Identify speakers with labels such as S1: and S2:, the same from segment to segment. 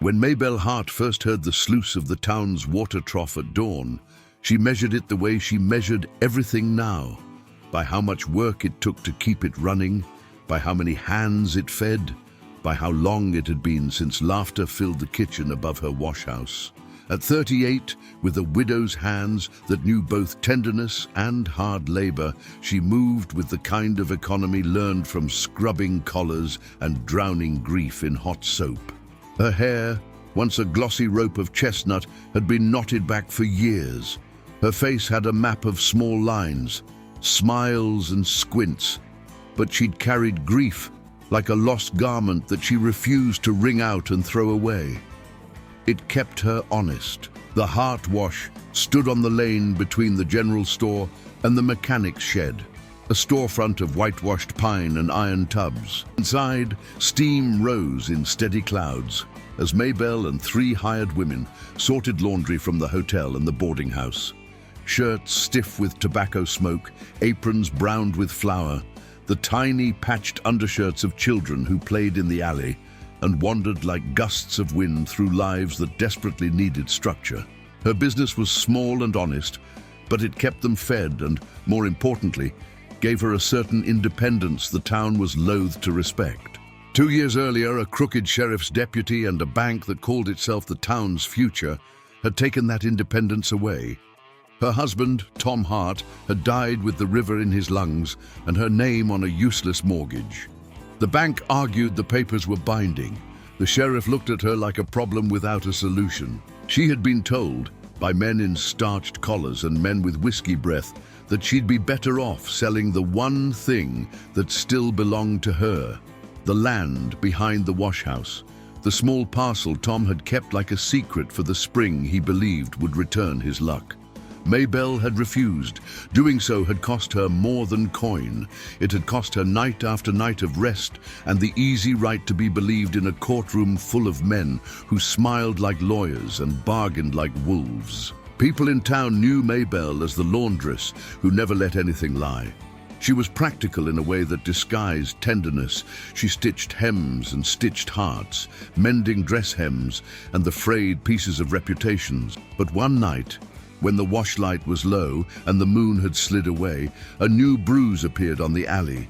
S1: When Maybelle Hart first heard the sluice of the town's water trough at dawn, she measured it the way she measured everything now, by how much work it took to keep it running, by how many hands it fed, by how long it had been since laughter filled the kitchen above her washhouse. At 38, with a widow's hands that knew both tenderness and hard labor, she moved with the kind of economy learned from scrubbing collars and drowning grief in hot soap. Her hair, once a glossy rope of chestnut, had been knotted back for years. Her face had a map of small lines, smiles and squints, but she'd carried grief like a lost garment that she refused to wring out and throw away. It kept her honest. The Hart wash stood on the lane between the general store and the mechanic's shed, a storefront of whitewashed pine and iron tubs. Inside, steam rose in steady clouds as Maybelle and 3 hired women sorted laundry from the hotel and the boarding house. Shirts stiff with tobacco smoke, aprons browned with flour, the tiny patched undershirts of children who played in the alley and wandered like gusts of wind through lives that desperately needed structure. Her business was small and honest, but it kept them fed and, more importantly, gave her a certain independence the town was loath to respect. 2 years earlier, a crooked sheriff's deputy and a bank that called itself the town's future had taken that independence away. Her husband, Tom Hart, had died with the river in his lungs and her name on a useless mortgage. The bank argued the papers were binding. The sheriff looked at her like a problem without a solution. She had been told, by men in starched collars and men with whiskey breath, that she'd be better off selling the one thing that still belonged to her, the land behind the washhouse, the small parcel Tom had kept like a secret for the spring he believed would return his luck. Maybelle had refused. Doing so had cost her more than coin. It had cost her night after night of rest and the easy right to be believed in a courtroom full of men who smiled like lawyers and bargained like wolves. People in town knew Maybelle as the laundress who never let anything lie. She was practical in a way that disguised tenderness. She stitched hems and stitched hearts, mending dress hems and the frayed pieces of reputations. But one night, when the washlight was low and the moon had slid away, a new bruise appeared on the alley.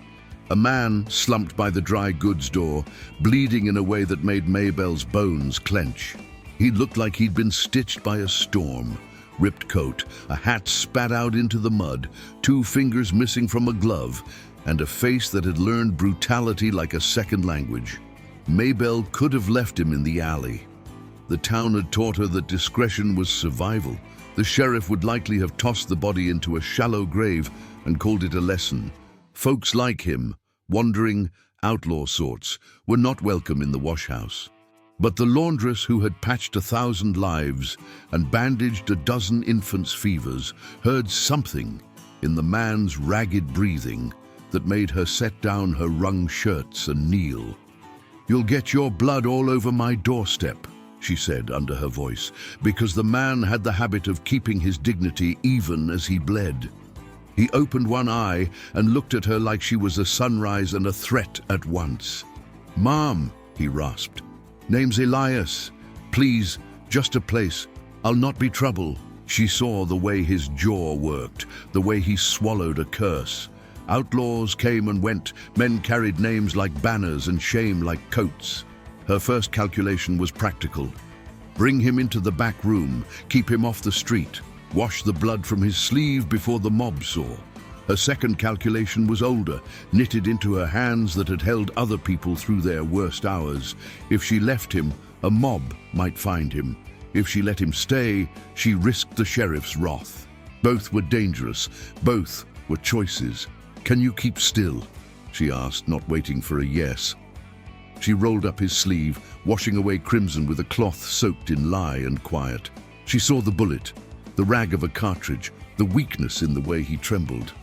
S1: A man slumped by the dry goods door, bleeding in a way that made Maybelle's bones clench. He looked like he'd been stitched by a storm. Ripped coat, a hat spat out into the mud, 2 fingers missing from a glove, and a face that had learned brutality like a second language. Maybelle could have left him in the alley. The town had taught her that discretion was survival. The sheriff would likely have tossed the body into a shallow grave and called it a lesson. Folks like him, wandering outlaw sorts, were not welcome in the washhouse. But the laundress who had patched 1,000 lives and bandaged a dozen infants' fevers heard something in the man's ragged breathing that made her set down her wrung shirts and kneel. "You'll get your blood all over my doorstep," she said under her voice, because the man had the habit of keeping his dignity even as he bled. He opened one eye and looked at her like she was a sunrise and a threat at once. "Mom," he rasped. "Name's Elias. Please, just a place. I'll not be trouble." She saw the way his jaw worked, the way he swallowed a curse. Outlaws came and went, men carried names like banners and shame like coats. Her first calculation was practical. Bring him into the back room, keep him off the street, wash the blood from his sleeve before the mob saw. Her second calculation was older, knitted into her hands that had held other people through their worst hours. If she left him, a mob might find him. If she let him stay, she risked the sheriff's wrath. Both were dangerous, both were choices. "Can you keep still?" she asked, not waiting for a yes. She rolled up his sleeve, washing away crimson with a cloth soaked in lye and quiet. She saw the bullet, the rag of a cartridge, the weakness in the way he trembled.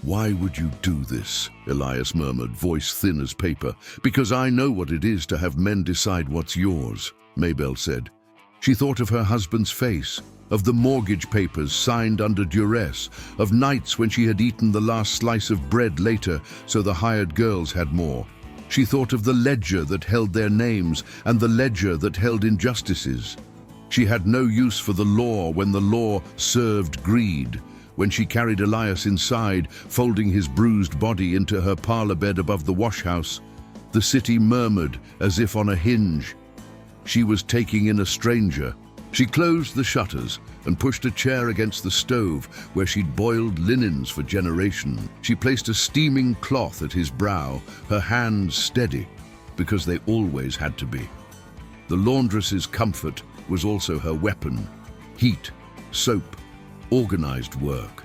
S1: "Why would you do this?" Elias murmured, voice thin as paper. "Because I know what it is to have men decide what's yours," Maybelle said. She thought of her husband's face, of the mortgage papers signed under duress, of nights when she had eaten the last slice of bread later so the hired girls had more. She thought of the ledger that held their names and the ledger that held injustices. She had no use for the law when the law served greed. When she carried Elias inside, folding his bruised body into her parlor bed above the washhouse, the city murmured as if on a hinge. She was taking in a stranger. She closed the shutters and pushed a chair against the stove where she'd boiled linens for generations. She placed a steaming cloth at his brow, her hands steady, because they always had to be. The laundress's comfort was also her weapon: heat, soap, organized work.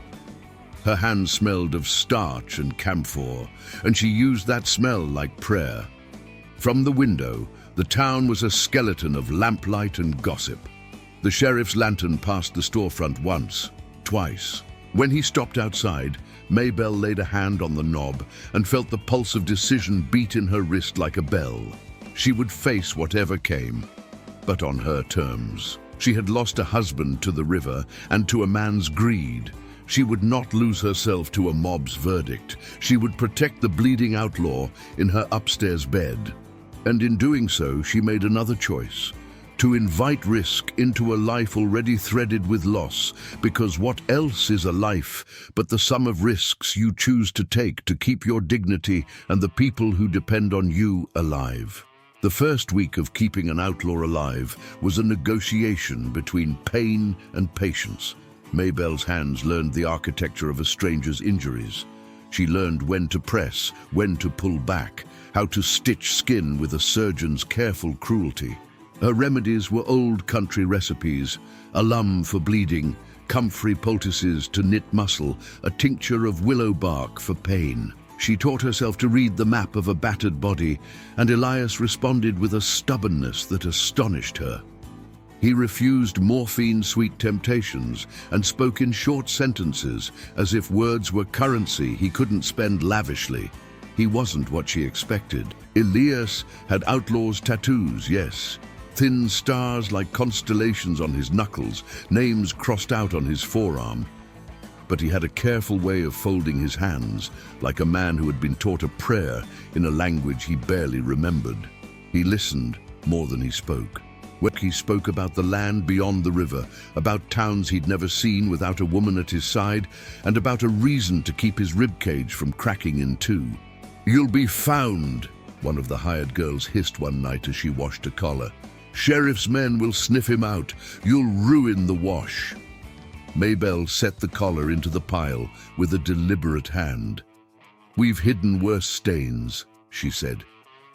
S1: Her hands smelled of starch and camphor, and she used that smell like prayer. From the window, the town was a skeleton of lamplight and gossip. The sheriff's lantern passed the storefront once, twice. When he stopped outside, Maybelle laid a hand on the knob and felt the pulse of decision beat in her wrist like a bell. She would face whatever came, but on her terms. She had lost a husband to the river and to a man's greed. She would not lose herself to a mob's verdict. She would protect the bleeding outlaw in her upstairs bed. And in doing so, she made another choice: to invite risk into a life already threaded with loss, because what else is a life but the sum of risks you choose to take to keep your dignity and the people who depend on you alive? The first week of keeping an outlaw alive was a negotiation between pain and patience. Maybelle's hands learned the architecture of a stranger's injuries. She learned when to press, when to pull back, how to stitch skin with a surgeon's careful cruelty. Her remedies were old country recipes: alum for bleeding, comfrey poultices to knit muscle, a tincture of willow bark for pain. She taught herself to read the map of a battered body, and Elias responded with a stubbornness that astonished her. He refused morphine-sweet temptations and spoke in short sentences, as if words were currency he couldn't spend lavishly. He wasn't what she expected. Elias had outlaw's tattoos, yes. Thin stars like constellations on his knuckles, names crossed out on his forearm. But he had a careful way of folding his hands, like a man who had been taught a prayer in a language he barely remembered. He listened more than he spoke. He spoke about the land beyond the river, about towns he'd never seen without a woman at his side, and about a reason to keep his ribcage from cracking in two. "You'll be found," one of the hired girls hissed one night as she washed a collar. "Sheriff's men will sniff him out. You'll ruin the wash." Maybelle set the collar into the pile with a deliberate hand. "We've hidden worse stains," she said,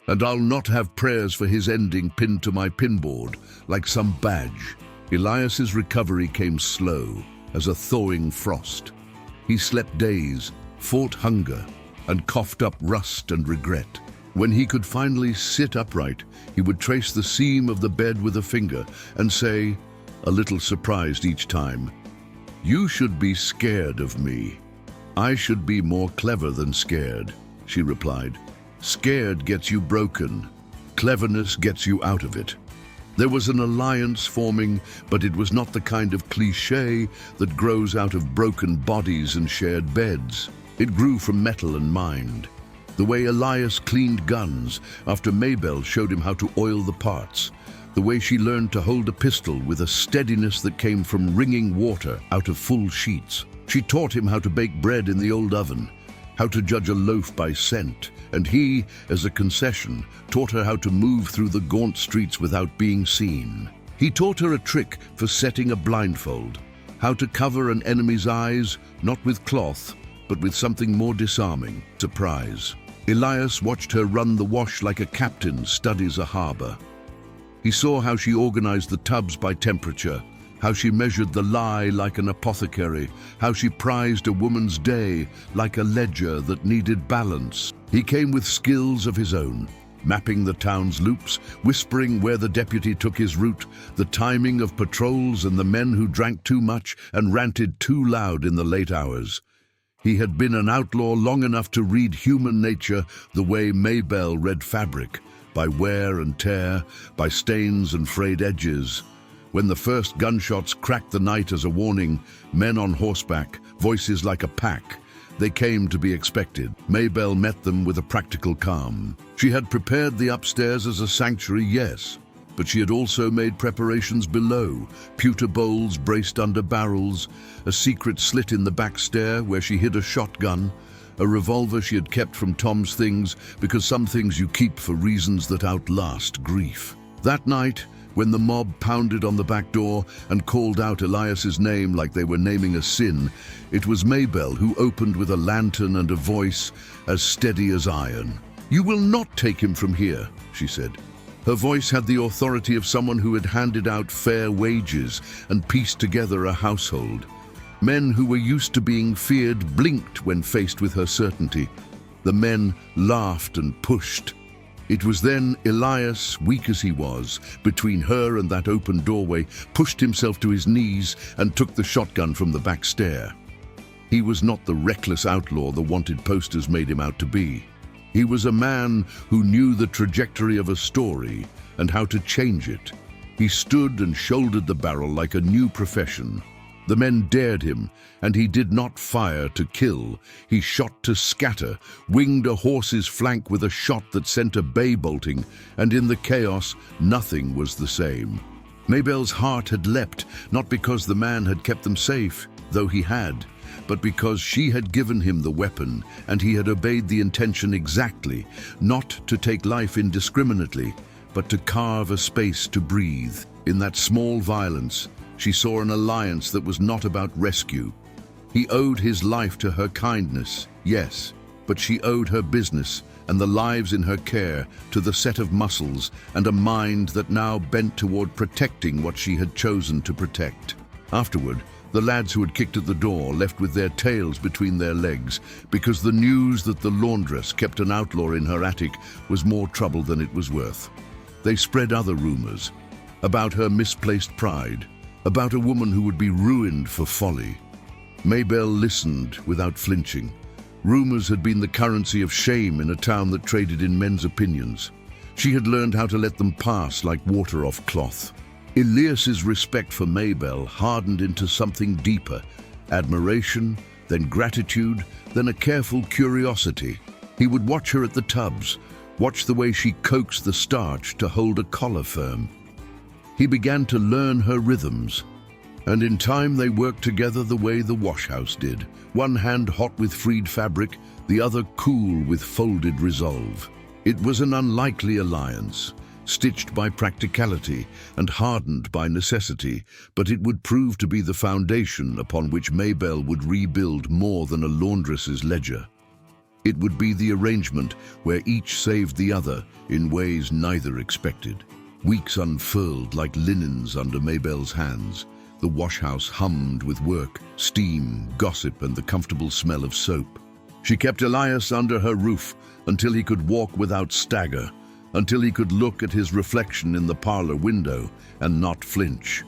S1: "and I'll not have prayers for his ending pinned to my pinboard like some badge." Elias's recovery came slow as a thawing frost. He slept days, fought hunger, and coughed up rust and regret. When he could finally sit upright, he would trace the seam of the bed with a finger and say, a little surprised each time, "You should be scared of me." "I should be more clever than scared," she replied. "Scared gets you broken. Cleverness gets you out of it." There was an alliance forming, but it was not the kind of cliché that grows out of broken bodies and shared beds. It grew from metal and mind. The way Elias cleaned guns after Maybelle showed him how to oil the parts. The way she learned to hold a pistol with a steadiness that came from wringing water out of full sheets. She taught him how to bake bread in the old oven, how to judge a loaf by scent, and he, as a concession, taught her how to move through the gaunt streets without being seen. He taught her a trick for setting a blindfold, how to cover an enemy's eyes, not with cloth, but with something more disarming: surprise. Elias watched her run the wash like a captain studies a harbor. He saw how she organized the tubs by temperature, how she measured the lye like an apothecary, how she prized a woman's day like a ledger that needed balance. He came with skills of his own, mapping the town's loops, whispering where the deputy took his route, the timing of patrols and the men who drank too much and ranted too loud in the late hours. He had been an outlaw long enough to read human nature the way Maybelle read fabric, by wear and tear, by stains and frayed edges. When the first gunshots cracked the night as a warning, men on horseback, voices like a pack, They came to be expected. Maybelle met them with a practical calm. She had prepared the upstairs as a sanctuary, yes, but she had also made preparations below, pewter bowls braced under barrels, a secret slit in the back stair where she hid a shotgun, a revolver she had kept from Tom's things, because some things you keep for reasons that outlast grief. That night, when the mob pounded on the back door and called out Elias's name like they were naming a sin, it was Maybelle who opened with a lantern and a voice as steady as iron. "You will not take him from here," she said. Her voice had the authority of someone who had handed out fair wages and pieced together a household. Men who were used to being feared blinked when faced with her certainty. The men laughed and pushed. It was then Elias, weak as he was, between her and that open doorway, pushed himself to his knees and took the shotgun from the back stair. He was not the reckless outlaw the wanted posters made him out to be. He was a man who knew the trajectory of a story and how to change it. He stood and shouldered the barrel like a new profession. The men dared him, and he did not fire to kill. He shot to scatter, winged a horse's flank with a shot that sent a bay bolting, and in the chaos, nothing was the same. Maybelle's heart had leapt, not because the man had kept them safe, though he had, but because she had given him the weapon, and he had obeyed the intention exactly, not to take life indiscriminately, but to carve a space to breathe. In that small violence, she saw an alliance that was not about rescue. He owed his life to her kindness, yes, but she owed her business and the lives in her care to the set of muscles and a mind that now bent toward protecting what she had chosen to protect. Afterward, the lads who had kicked at the door left with their tails between their legs because the news that the laundress kept an outlaw in her attic was more trouble than it was worth. They spread other rumors about her misplaced pride, about a woman who would be ruined for folly. Maybelle listened without flinching. Rumors had been the currency of shame in a town that traded in men's opinions. She had learned how to let them pass like water off cloth. Elias's respect for Maybelle hardened into something deeper, admiration, then gratitude, then a careful curiosity. He would watch her at the tubs, watch the way she coaxed the starch to hold a collar firm. He began to learn her rhythms, and in time they worked together the way the washhouse did, one hand hot with freed fabric, the other cool with folded resolve. It was an unlikely alliance, stitched by practicality and hardened by necessity, but it would prove to be the foundation upon which Maybelle would rebuild more than a laundress's ledger. It would be the arrangement where each saved the other in ways neither expected. Weeks unfurled like linens under Maybelle's hands. The washhouse hummed with work, steam, gossip, and the comfortable smell of soap. She kept Elias under her roof until he could walk without stagger, until he could look at his reflection in the parlor window and not flinch.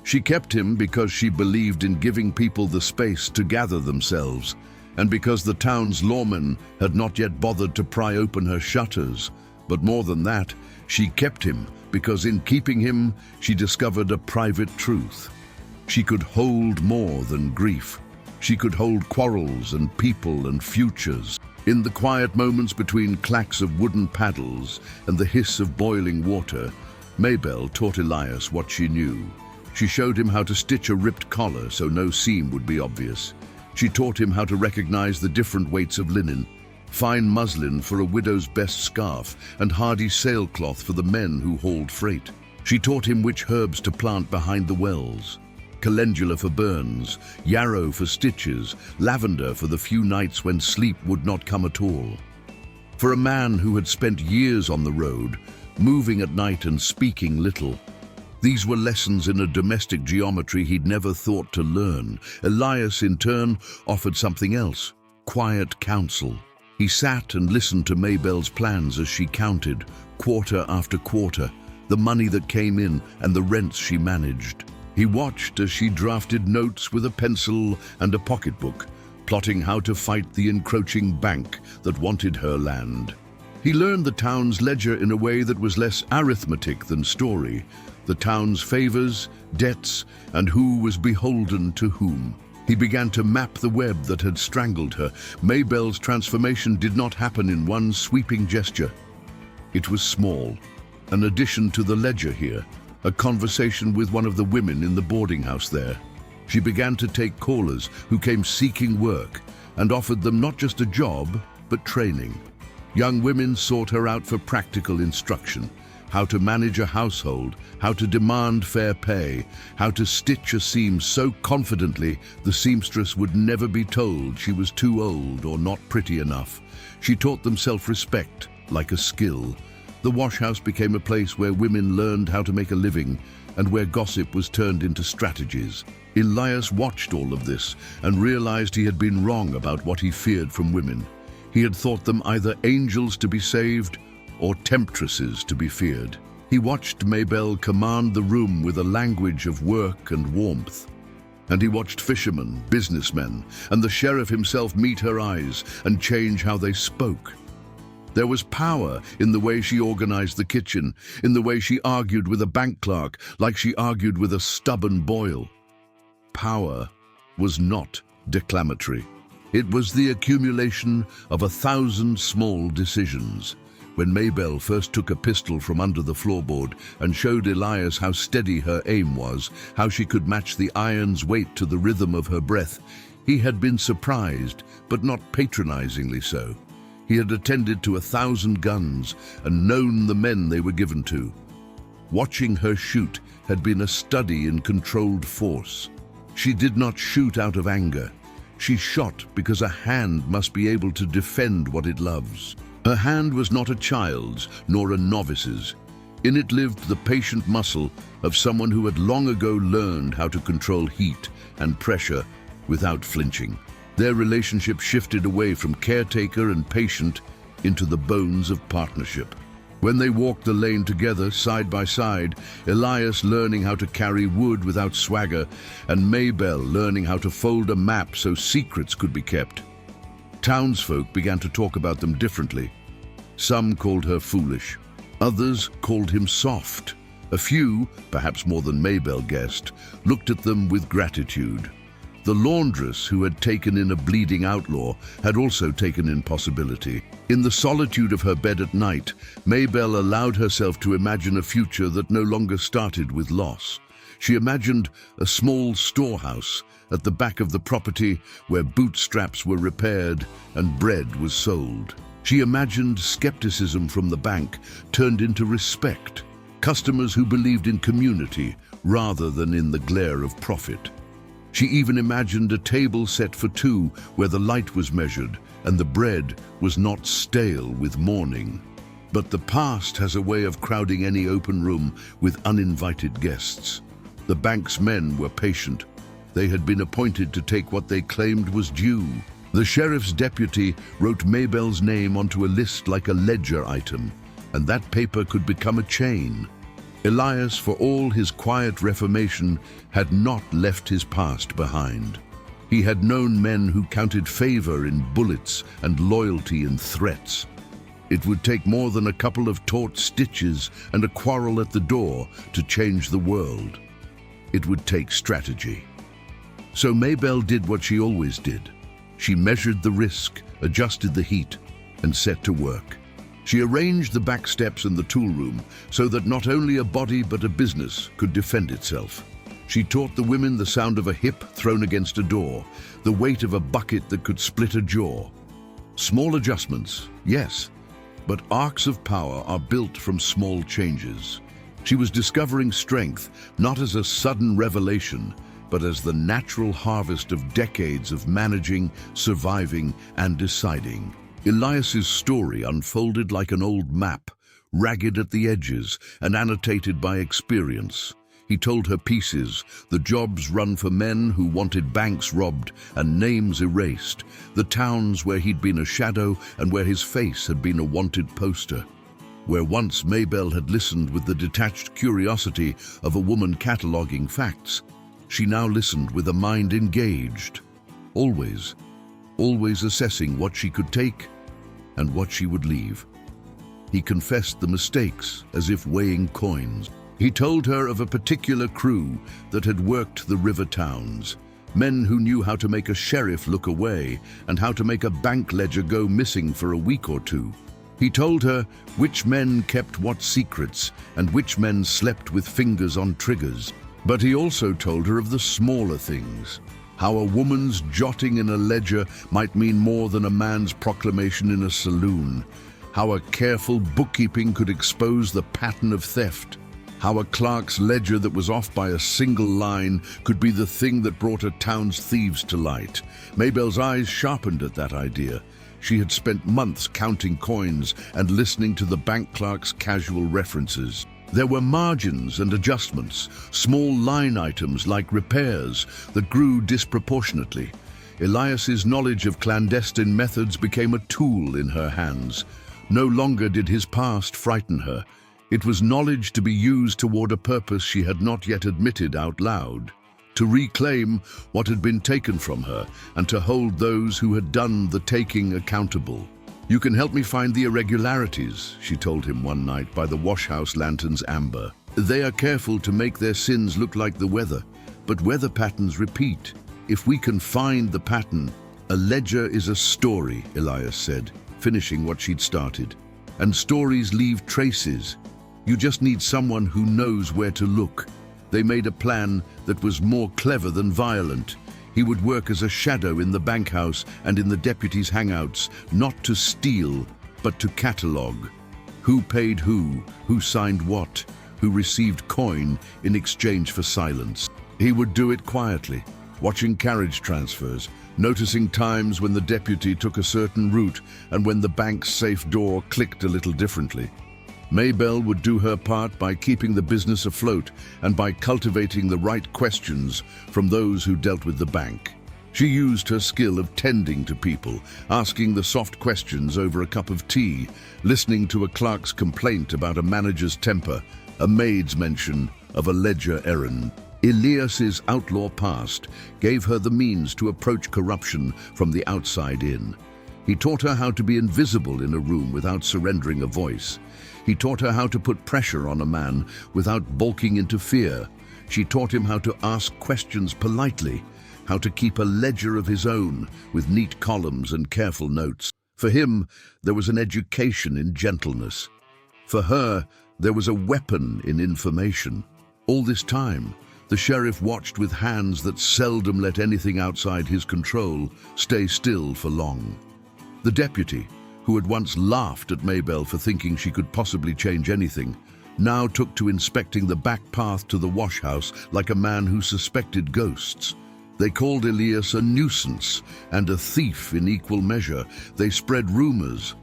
S1: She kept him because she believed in giving people the space to gather themselves, and because the town's lawmen had not yet bothered to pry open her shutters. But more than that, she kept him because in keeping him, she discovered a private truth. She could hold more than grief. She could hold quarrels and people and futures. In the quiet moments between clacks of wooden paddles and the hiss of boiling water, Maybelle taught Elias what she knew. She showed him how to stitch a ripped collar so no seam would be obvious. She taught him how to recognize the different weights of linen, fine muslin for a widow's best scarf, and hardy sailcloth for the men who hauled freight. She taught him which herbs to plant behind the wells. Calendula for burns, yarrow for stitches, lavender for the few nights when sleep would not come at all. For a man who had spent years on the road, moving at night and speaking little, these were lessons in a domestic geometry he'd never thought to learn. Elias, in turn, offered something else, quiet counsel. He sat and listened to Maybelle's plans as she counted, quarter after quarter, the money that came in and the rents she managed. He watched as she drafted notes with a pencil and a pocketbook, plotting how to fight the encroaching bank that wanted her land. He learned the town's ledger in a way that was less arithmetic than story, the town's favors, debts, and who was beholden to whom. He began to map the web that had strangled her. Maybelle's transformation did not happen in one sweeping gesture. It was small, an addition to the ledger here, a conversation with one of the women in the boarding house there. She began to take callers who came seeking work and offered them not just a job, but training. Young women sought her out for practical instruction, how to manage a household, how to demand fair pay, how to stitch a seam so confidently the seamstress would never be told she was too old or not pretty enough. She taught them self-respect, like a skill. The washhouse became a place where women learned how to make a living and where gossip was turned into strategies. Elias watched all of this and realized he had been wrong about what he feared from women. He had thought them either angels to be saved or temptresses to be feared. He watched Maybelle command the room with a language of work and warmth. And he watched fishermen, businessmen, and the sheriff himself meet her eyes and change how they spoke. There was power in the way she organized the kitchen, in the way she argued with a bank clerk like she argued with a stubborn boil. Power was not declamatory. It was the accumulation of 1,000 small decisions. When Maybelle first took a pistol from under the floorboard and showed Elias how steady her aim was, how she could match the iron's weight to the rhythm of her breath, he had been surprised, but not patronizingly so. He had attended to 1,000 guns and known the men they were given to. Watching her shoot had been a study in controlled force. She did not shoot out of anger. She shot because a hand must be able to defend what it loves. Her hand was not a child's, nor a novice's. In it lived the patient muscle of someone who had long ago learned how to control heat and pressure without flinching. Their relationship shifted away from caretaker and patient into the bones of partnership. When they walked the lane together, side by side, Elias learning how to carry wood without swagger, and Maybelle learning how to fold a map so secrets could be kept. Townsfolk began to talk about them differently. Some called her foolish. Others called him soft. A few, perhaps more than Maybelle guessed, looked at them with gratitude. The laundress who had taken in a bleeding outlaw had also taken in possibility. In the solitude of her bed at night, Maybelle allowed herself to imagine a future that no longer started with loss. She imagined a small storehouse at the back of the property where bootstraps were repaired and bread was sold. She imagined skepticism from the bank turned into respect, customers who believed in community rather than in the glare of profit. She even imagined a table set for two where the light was measured and the bread was not stale with mourning. But the past has a way of crowding any open room with uninvited guests. The bank's men were patient. They had been appointed to take what they claimed was due. The sheriff's deputy wrote Maybelle's name onto a list like a ledger item, and that paper could become a chain. Elias, for all his quiet reformation, had not left his past behind. He had known men who counted favor in bullets and loyalty in threats. It would take more than a couple of taut stitches and a quarrel at the door to change the world. It would take strategy. So Maybelle did what she always did. She measured the risk, adjusted the heat, and set to work. She arranged the back steps and the tool room so that not only a body but a business could defend itself. She taught the women the sound of a hip thrown against a door, the weight of a bucket that could split a jaw. Small adjustments, yes, but arcs of power are built from small changes. She was discovering strength not as a sudden revelation, but as the natural harvest of decades of managing, surviving, and deciding. Elias's story unfolded like an old map, ragged at the edges and annotated by experience. He told her pieces, the jobs run for men who wanted banks robbed and names erased, the towns where he'd been a shadow and where his face had been a wanted poster. Where once Maybelle had listened with the detached curiosity of a woman cataloguing facts, she now listened with a mind engaged, always assessing what she could take and what she would leave. He confessed the mistakes as if weighing coins. He told her of a particular crew that had worked the river towns, Men who knew how to make a sheriff look away and how to make a bank ledger go missing for a week or two. He told her which men kept what secrets and which men slept with fingers on triggers. But he also told her of the smaller things, how a woman's jotting in a ledger might mean more than a man's proclamation in a saloon, how a careful bookkeeping could expose the pattern of theft, how a clerk's ledger that was off by a single line could be the thing that brought a town's thieves to light. Maybelle's eyes sharpened at that idea. She had spent months counting coins and listening to the bank clerk's casual references. There were margins and adjustments, small line items like repairs that grew disproportionately. Elias's knowledge of clandestine methods became a tool in her hands. No longer did his past frighten her. It was knowledge to be used toward a purpose she had not yet admitted out loud, to reclaim what had been taken from her and to hold those who had done the taking accountable. "You can help me find the irregularities," she told him one night by the washhouse lantern's amber. "They are careful to make their sins look like the weather, but weather patterns repeat. If we can find the pattern, a ledger is a story," Elias said, finishing what she'd started. "And stories leave traces. You just need someone who knows where to look." They made a plan that was more clever than violent. He would work as a shadow in the bank house and in the deputies' hangouts, not to steal, but to catalogue. Who paid who signed what, who received coin in exchange for silence. He would do it quietly, watching carriage transfers, noticing times when the deputy took a certain route and when the bank's safe door clicked a little differently. Maybelle would do her part by keeping the business afloat and by cultivating the right questions from those who dealt with the bank. She used her skill of tending to people, asking the soft questions over a cup of tea, listening to a clerk's complaint about a manager's temper, a maid's mention of a ledger errand. Elias's outlaw past gave her the means to approach corruption from the outside in. He taught her how to be invisible in a room without surrendering a voice. He taught her how to put pressure on a man without balking into fear. She taught him how to ask questions politely, how to keep a ledger of his own with neat columns and careful notes. For him, there was an education in gentleness. For her, there was a weapon in information. All this time, the sheriff watched with hands that seldom let anything outside his control stay still for long. The deputy, who had once laughed at Maybelle for thinking she could possibly change anything, now took to inspecting the back path to the washhouse like a man who suspected ghosts. They called Elias a nuisance and a thief in equal measure. They spread rumors.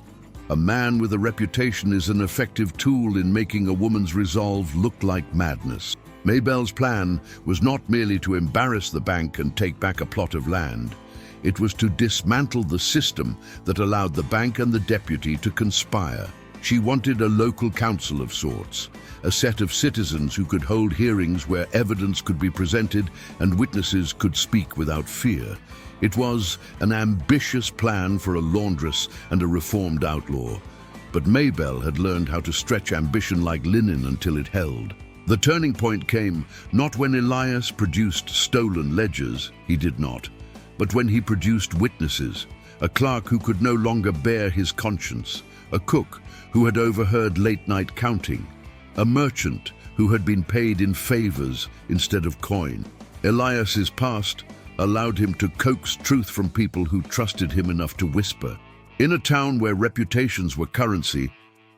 S1: A man with a reputation is an effective tool in making a woman's resolve look like madness. Maybelle's plan was not merely to embarrass the bank and take back a plot of land. It was to dismantle the system that allowed the bank and the deputy to conspire. She wanted a local council of sorts, a set of citizens who could hold hearings where evidence could be presented and witnesses could speak without fear. It was an ambitious plan for a laundress and a reformed outlaw, but Maybelle had learned how to stretch ambition like linen until it held. The turning point came not when Elias produced stolen ledgers, he did not, but when he produced witnesses, a clerk who could no longer bear his conscience, a cook who had overheard late-night counting, a merchant who had been paid in favors instead of coin. Elias's past allowed him to coax truth from people who trusted him enough to whisper. In a town where reputations were currency,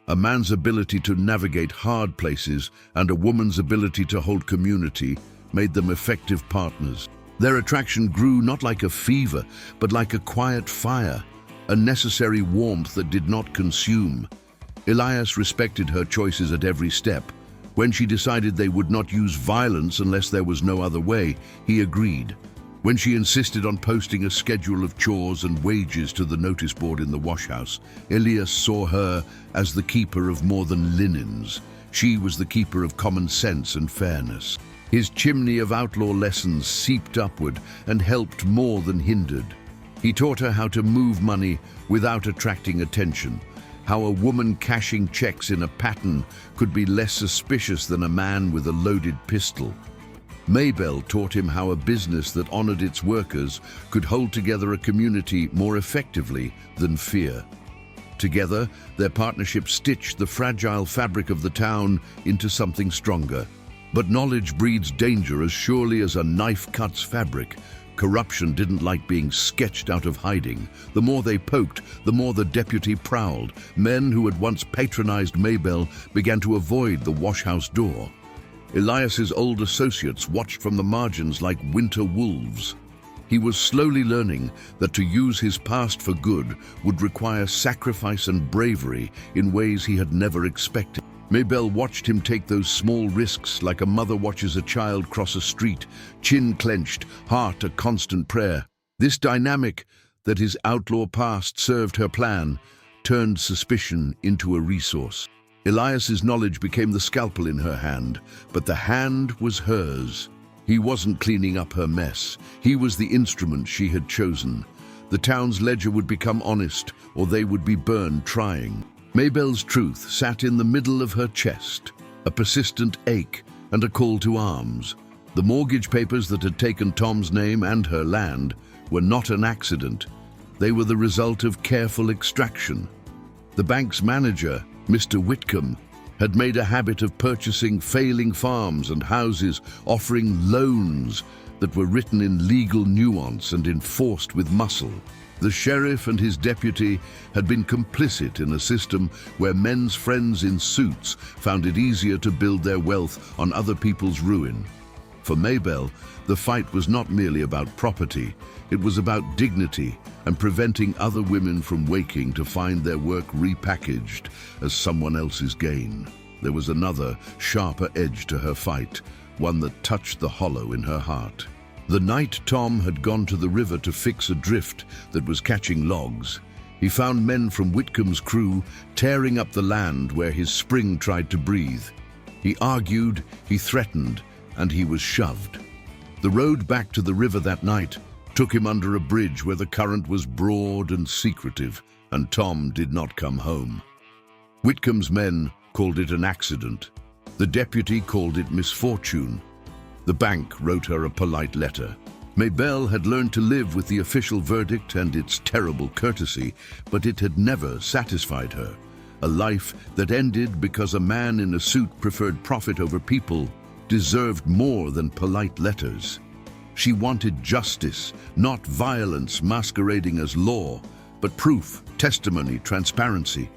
S1: a man's ability to navigate hard places and a woman's ability to hold community made them effective partners. Their attraction grew not like a fever, but like a quiet fire, a necessary warmth that did not consume. Elias respected her choices at every step. When she decided they would not use violence unless there was no other way, he agreed. When she insisted on posting a schedule of chores and wages to the notice board in the washhouse, Elias saw her as the keeper of more than linens. She was the keeper of common sense and fairness. His chimney of outlaw lessons seeped upward and helped more than hindered. He taught her how to move money without attracting attention, how a woman cashing checks in a pattern could be less suspicious than a man with a loaded pistol. Maybelle taught him how a business that honored its workers could hold together a community more effectively than fear. Together, their partnership stitched the fragile fabric of the town into something stronger. But knowledge breeds danger as surely as a knife cuts fabric. Corruption didn't like being sketched out of hiding. The more they poked, the more the deputy prowled. Men who had once patronized Maybelle began to avoid the washhouse door. Elias's old associates watched from the margins like winter wolves. He was slowly learning that to use his past for good would require sacrifice and bravery in ways he had never expected. Maybelle watched him take those small risks like a mother watches a child cross a street, chin clenched, heart a constant prayer. This dynamic that his outlaw past served her plan turned suspicion into a resource. Elias's knowledge became the scalpel in her hand, but the hand was hers. He wasn't cleaning up her mess. He was the instrument she had chosen. The town's ledger would become honest, or they would be burned trying. Maybelle's truth sat in the middle of her chest, a persistent ache and a call to arms. The mortgage papers that had taken Tom's name and her land were not an accident. They were the result of careful extraction. The bank's manager, Mr. Whitcomb, had made a habit of purchasing failing farms and houses, offering loans that were written in legal nuance and enforced with muscle. The sheriff and his deputy had been complicit in a system where men's friends in suits found it easier to build their wealth on other people's ruin. For Maybelle, the fight was not merely about property, it was about dignity and preventing other women from waking to find their work repackaged as someone else's gain. There was another, sharper edge to her fight, one that touched the hollow in her heart. The night Tom had gone to the river to fix a drift that was catching logs, he found men from Whitcomb's crew tearing up the land where his spring tried to breathe. He argued, he threatened, and he was shoved. The road back to the river that night took him under a bridge where the current was broad and secretive, and Tom did not come home. Whitcomb's men called it an accident. The deputy called it misfortune. The bank wrote her a polite letter. Maybelle had learned to live with the official verdict and its terrible courtesy, but it had never satisfied her. A life that ended because a man in a suit preferred profit over people deserved more than polite letters. She wanted justice, not violence masquerading as law, but proof, testimony, transparency.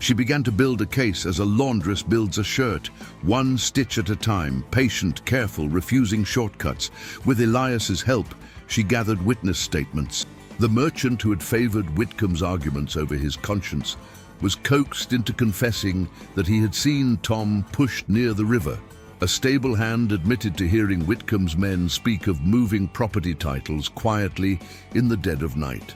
S1: She began to build a case as a laundress builds a shirt, one stitch at a time, patient, careful, refusing shortcuts. With Elias's help, she gathered witness statements. The merchant who had favored Whitcomb's arguments over his conscience was coaxed into confessing that he had seen Tom pushed near the river. A stable hand admitted to hearing Whitcomb's men speak of moving property titles quietly in the dead of night.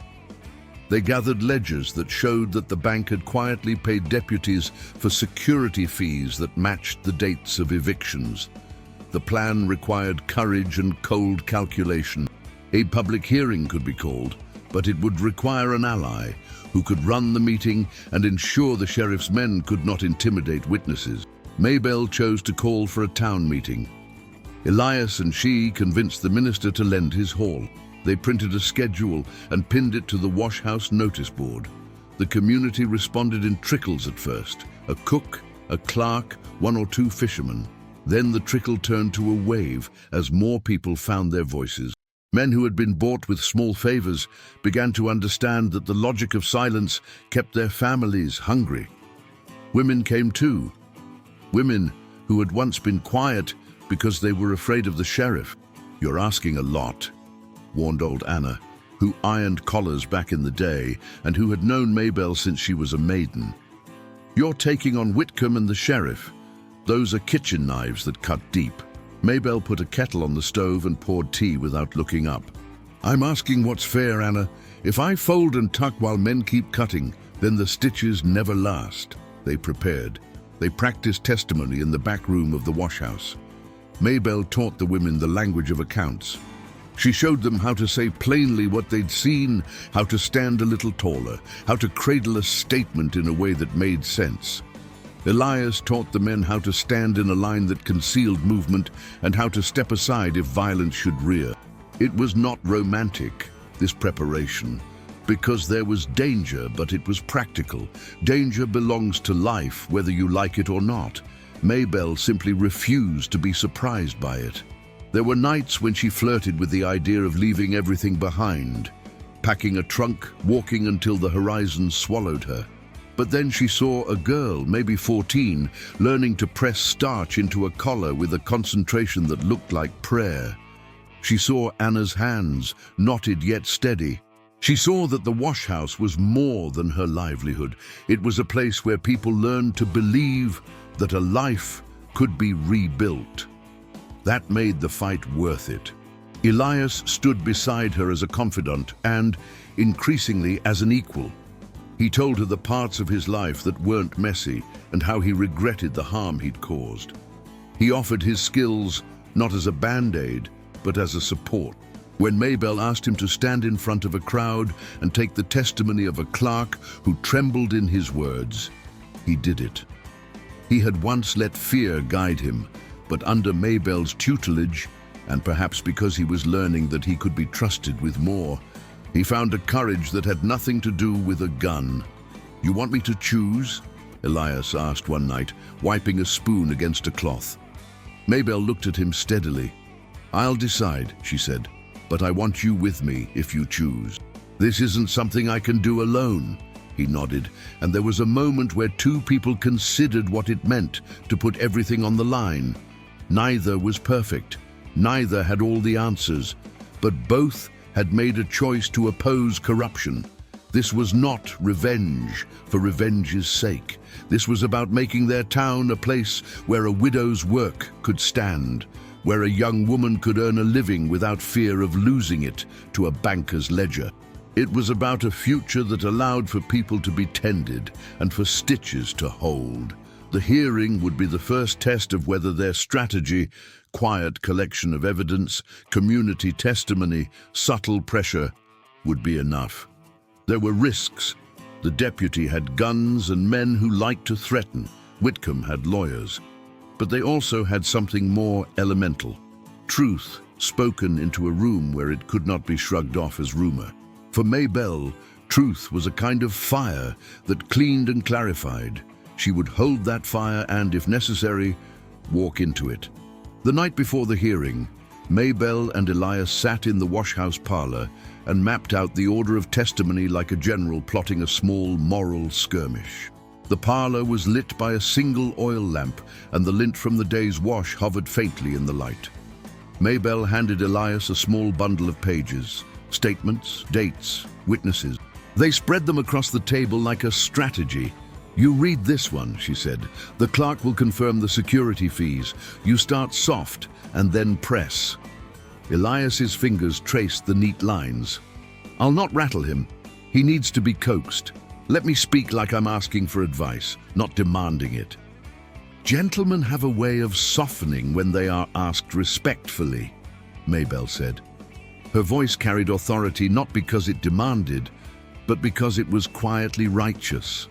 S1: They gathered ledgers that showed that the bank had quietly paid deputies for security fees that matched the dates of evictions. The plan required courage and cold calculation. A public hearing could be called, but it would require an ally who could run the meeting and ensure the sheriff's men could not intimidate witnesses. Maybelle chose to call for a town meeting. Elias and she convinced the minister to lend his hall. They printed a schedule and pinned it to the washhouse notice board. The community responded in trickles at first. A cook, a clerk, one or two fishermen. Then the trickle turned to a wave as more people found their voices. Men who had been bought with small favors began to understand that the logic of silence kept their families hungry. Women came too. Women who had once been quiet because they were afraid of the sheriff. "You're asking a lot," warned old Anna, who ironed collars back in the day and who had known Maybelle since she was a maiden. "You're taking on Whitcomb and the sheriff. Those are kitchen knives that cut deep." Maybelle put a kettle on the stove and poured tea without looking up. "I'm asking what's fair, Anna. If I fold and tuck while men keep cutting, then the stitches never last." They prepared. They practiced testimony in the back room of the washhouse. Maybelle taught the women the language of accounts. She showed them how to say plainly what they'd seen, how to stand a little taller, how to cradle a statement in a way that made sense. Elias taught the men how to stand in a line that concealed movement and how to step aside if violence should rear. It was not romantic, this preparation, because there was danger, but it was practical. Danger belongs to life, whether you like it or not. Maybelle simply refused to be surprised by it. There were nights when she flirted with the idea of leaving everything behind, packing a trunk, walking until the horizon swallowed her. But then she saw a girl, maybe 14, learning to press starch into a collar with a concentration that looked like prayer. She saw Anna's hands, knotted yet steady. She saw that the washhouse was more than her livelihood. It was a place where people learned to believe that a life could be rebuilt. That made the fight worth it. Elias stood beside her as a confidant and, increasingly, as an equal. He told her the parts of his life that weren't messy and how he regretted the harm he'd caused. He offered his skills not as a band-aid, but as a support. When Maybelle asked him to stand in front of a crowd and take the testimony of a clerk who trembled in his words, he did it. He had once let fear guide him, but under Maybelle's tutelage, and perhaps because he was learning that he could be trusted with more, he found a courage that had nothing to do with a gun. "You want me to choose?" Elias asked one night, wiping a spoon against a cloth. Maybelle looked at him steadily. "I'll decide," she said, "but I want you with me if you choose." "This isn't something I can do alone," he nodded, and there was a moment where two people considered what it meant to put everything on the line. Neither was perfect, neither had all the answers, but both had made a choice to oppose corruption. This was not revenge for revenge's sake. This was about making their town a place where a widow's work could stand, where a young woman could earn a living without fear of losing it to a banker's ledger. It was about a future that allowed for people to be tended and for stitches to hold. The hearing would be the first test of whether their strategy, quiet collection of evidence, community testimony, subtle pressure, would be enough. There were risks. The deputy had guns and men who liked to threaten. Whitcomb had lawyers. But they also had something more elemental. Truth spoken into a room where it could not be shrugged off as rumor. For Maybelle, truth was a kind of fire that cleaned and clarified. She would hold that fire and, if necessary, walk into it. The night before the hearing, Maybelle and Elias sat in the washhouse parlor and mapped out the order of testimony like a general plotting a small moral skirmish. The parlor was lit by a single oil lamp, and the lint from the day's wash hovered faintly in the light. Maybelle handed Elias a small bundle of pages, statements, dates, witnesses. They spread them across the table like a strategy. "You read this one," she said. "The clerk will confirm the security fees. You start soft and then press." Elias's fingers traced the neat lines. "I'll not rattle him. He needs to be coaxed. Let me speak like I'm asking for advice, not demanding it." "Gentlemen have a way of softening when they are asked respectfully," Maybelle said. Her voice carried authority not because it demanded, but because it was quietly righteous.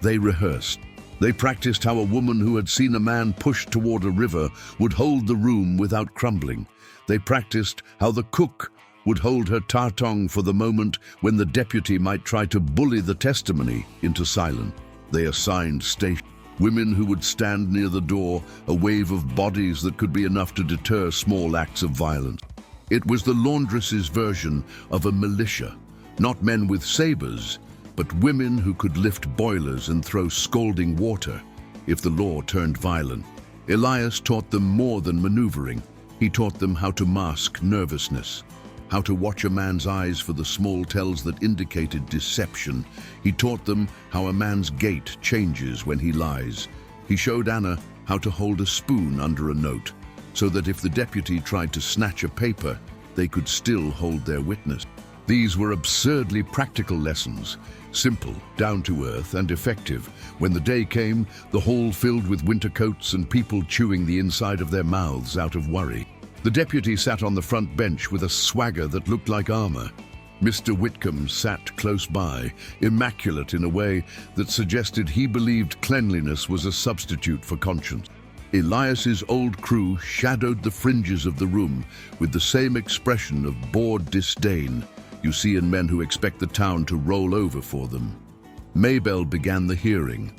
S1: They rehearsed. They practiced how a woman who had seen a man pushed toward a river would hold the room without crumbling. They practiced how the cook would hold her tartong for the moment when the deputy might try to bully the testimony into silence. They assigned station. Women who would stand near the door, a wave of bodies that could be enough to deter small acts of violence. It was the laundress's version of a militia, not men with sabers, but women who could lift boilers and throw scalding water if the law turned violent. Elias taught them more than maneuvering. He taught them how to mask nervousness, how to watch a man's eyes for the small tells that indicated deception. He taught them how a man's gait changes when he lies. He showed Anna how to hold a spoon under a note, so that if the deputy tried to snatch a paper, they could still hold their witness. These were absurdly practical lessons, simple, down-to-earth, and effective. When the day came, the hall filled with winter coats and people chewing the inside of their mouths out of worry. The deputy sat on the front bench with a swagger that looked like armor. Mr. Whitcomb sat close by, immaculate in a way that suggested he believed cleanliness was a substitute for conscience. Elias's old crew shadowed the fringes of the room with the same expression of bored disdain you see in men who expect the town to roll over for them. Maybelle began the hearing.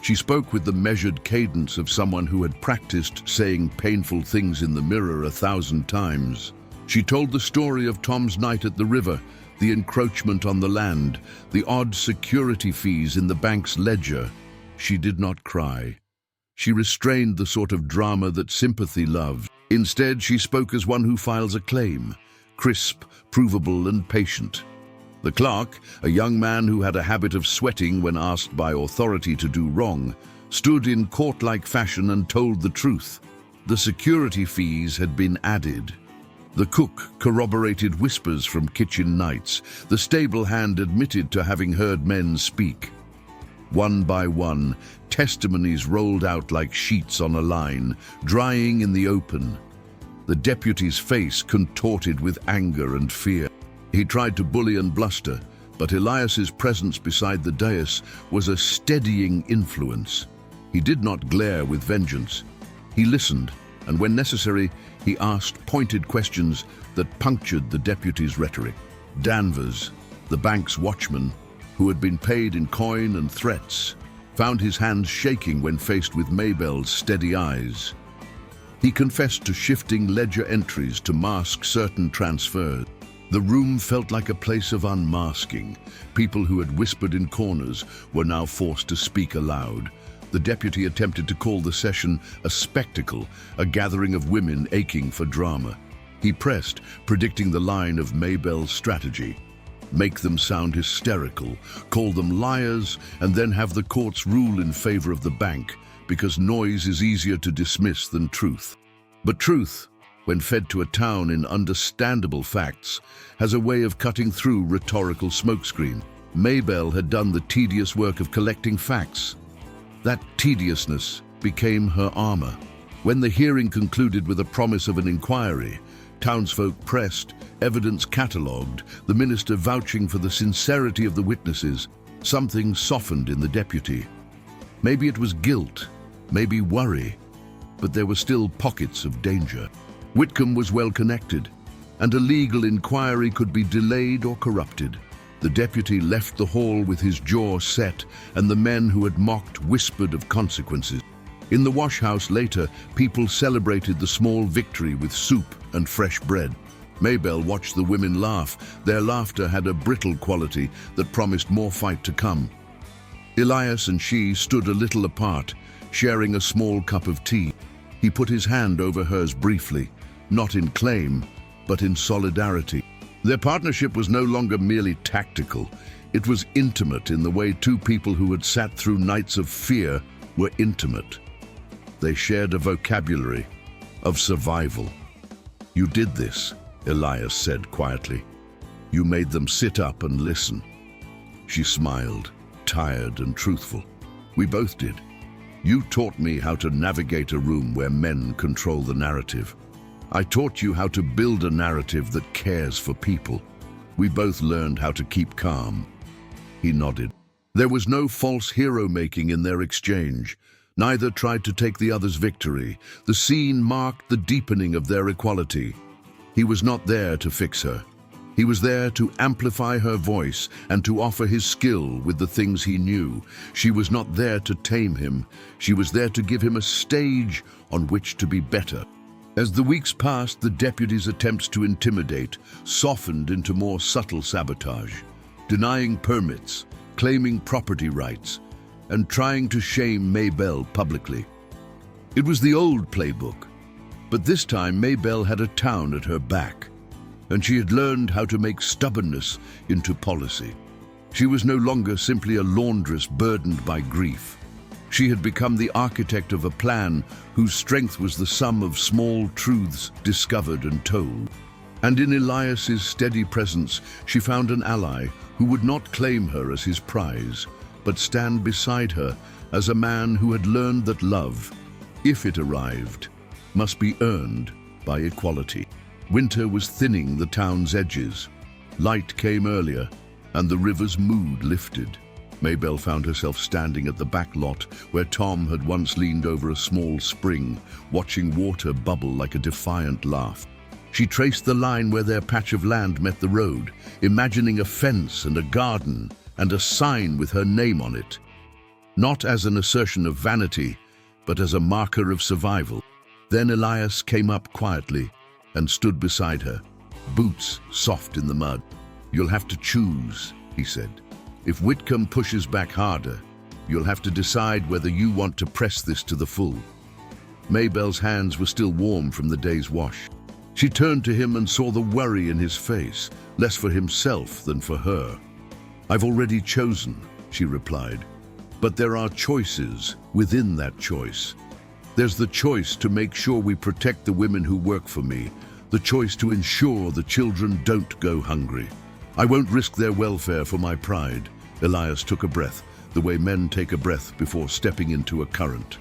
S1: She spoke with the measured cadence of someone who had practiced saying painful things in the mirror 1,000 times. She told the story of Tom's night at the river, the encroachment on the land, the odd security fees in the bank's ledger. She did not cry. She restrained the sort of drama that sympathy loved. Instead, she spoke as one who files a claim, crisp, provable, and patient. The clerk, a young man who had a habit of sweating when asked by authority to do wrong, stood in court-like fashion and told the truth. The security fees had been added. The cook corroborated whispers from kitchen nights. The stable hand admitted to having heard men speak. One by one, testimonies rolled out like sheets on a line, drying in the open. The deputy's face contorted with anger and fear. He tried to bully and bluster, but Elias's presence beside the dais was a steadying influence. He did not glare with vengeance. He listened, and when necessary, he asked pointed questions that punctured the deputy's rhetoric. Danvers, the bank's watchman, who had been paid in coin and threats, found his hands shaking when faced with Maybelle's steady eyes. He confessed to shifting ledger entries to mask certain transfers. The room felt like a place of unmasking. People who had whispered in corners were now forced to speak aloud. The deputy attempted to call the session a spectacle, a gathering of women aching for drama. He pressed, predicting the line of Maybelle's strategy. Make them sound hysterical, call them liars, and then have the courts rule in favor of the bank, because noise is easier to dismiss than truth. But truth, when fed to a town in understandable facts, has a way of cutting through rhetorical smokescreen. Maybelle had done the tedious work of collecting facts. That tediousness became her armor. When the hearing concluded with a promise of an inquiry, townsfolk pressed, evidence catalogued, the minister vouching for the sincerity of the witnesses, something softened in the deputy. Maybe it was guilt, maybe worry, but there were still pockets of danger. Whitcomb was well connected, and a legal inquiry could be delayed or corrupted. The deputy left the hall with his jaw set, and the men who had mocked whispered of consequences. In the washhouse later, people celebrated the small victory with soup and fresh bread. Maybelle watched the women laugh. Their laughter had a brittle quality that promised more fight to come. Elias and she stood a little apart, sharing a small cup of tea. He put his hand over hers briefly, not in claim, but in solidarity. Their partnership was no longer merely tactical. It was intimate in the way two people who had sat through nights of fear were intimate. They shared a vocabulary of survival. "You did this," Elias said quietly. "You made them sit up and listen." She smiled, tired and truthful. "We both did. You taught me how to navigate a room where men control the narrative. I taught you how to build a narrative that cares for people. We both learned how to keep calm." He nodded. There was no false hero-making in their exchange. Neither tried to take the other's victory. The scene marked the deepening of their equality. He was not there to fix her. He was there to amplify her voice and to offer his skill with the things he knew. She was not there to tame him. She was there to give him a stage on which to be better. As the weeks passed, the deputy's attempts to intimidate softened into more subtle sabotage, denying permits, claiming property rights, and trying to shame Maybelle publicly. It was the old playbook, but this time Maybelle had a town at her back, and she had learned how to make stubbornness into policy. She was no longer simply a laundress burdened by grief. She had become the architect of a plan whose strength was the sum of small truths discovered and told. And in Elias's steady presence, she found an ally who would not claim her as his prize, but stand beside her as a man who had learned that love, if it arrived, must be earned by equality. Winter was thinning the town's edges. Light came earlier, and the river's mood lifted. Maybelle found herself standing at the back lot where Tom had once leaned over a small spring, watching water bubble like a defiant laugh. She traced the line where their patch of land met the road, imagining a fence and a garden and a sign with her name on it. Not as an assertion of vanity, but as a marker of survival. Then Elias came up quietly and stood beside her, boots soft in the mud. "You'll have to choose," he said. "If Whitcomb pushes back harder, you'll have to decide whether you want to press this to the full." Maybelle's hands were still warm from the day's wash. She turned to him and saw the worry in his face, less for himself than for her. "I've already chosen," she replied. "But there are choices within that choice. There's the choice to make sure we protect the women who work for me, the choice to ensure the children don't go hungry. I won't risk their welfare for my pride." Elias took a breath, the way men take a breath before stepping into a current.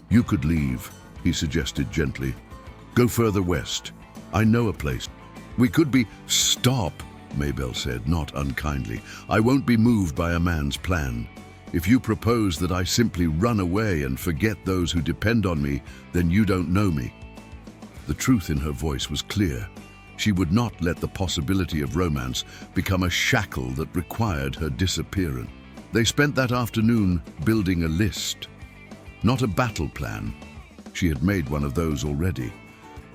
S1: "You could leave," he suggested gently. "Go further west. I know a place." "We could be—" "Stop," Maybelle said, not unkindly. "I won't be moved by a man's plan. If you propose that I simply run away and forget those who depend on me, then you don't know me." The truth in her voice was clear. She would not let the possibility of romance become a shackle that required her disappearance. They spent that afternoon building a list. Not a battle plan. She had made one of those already,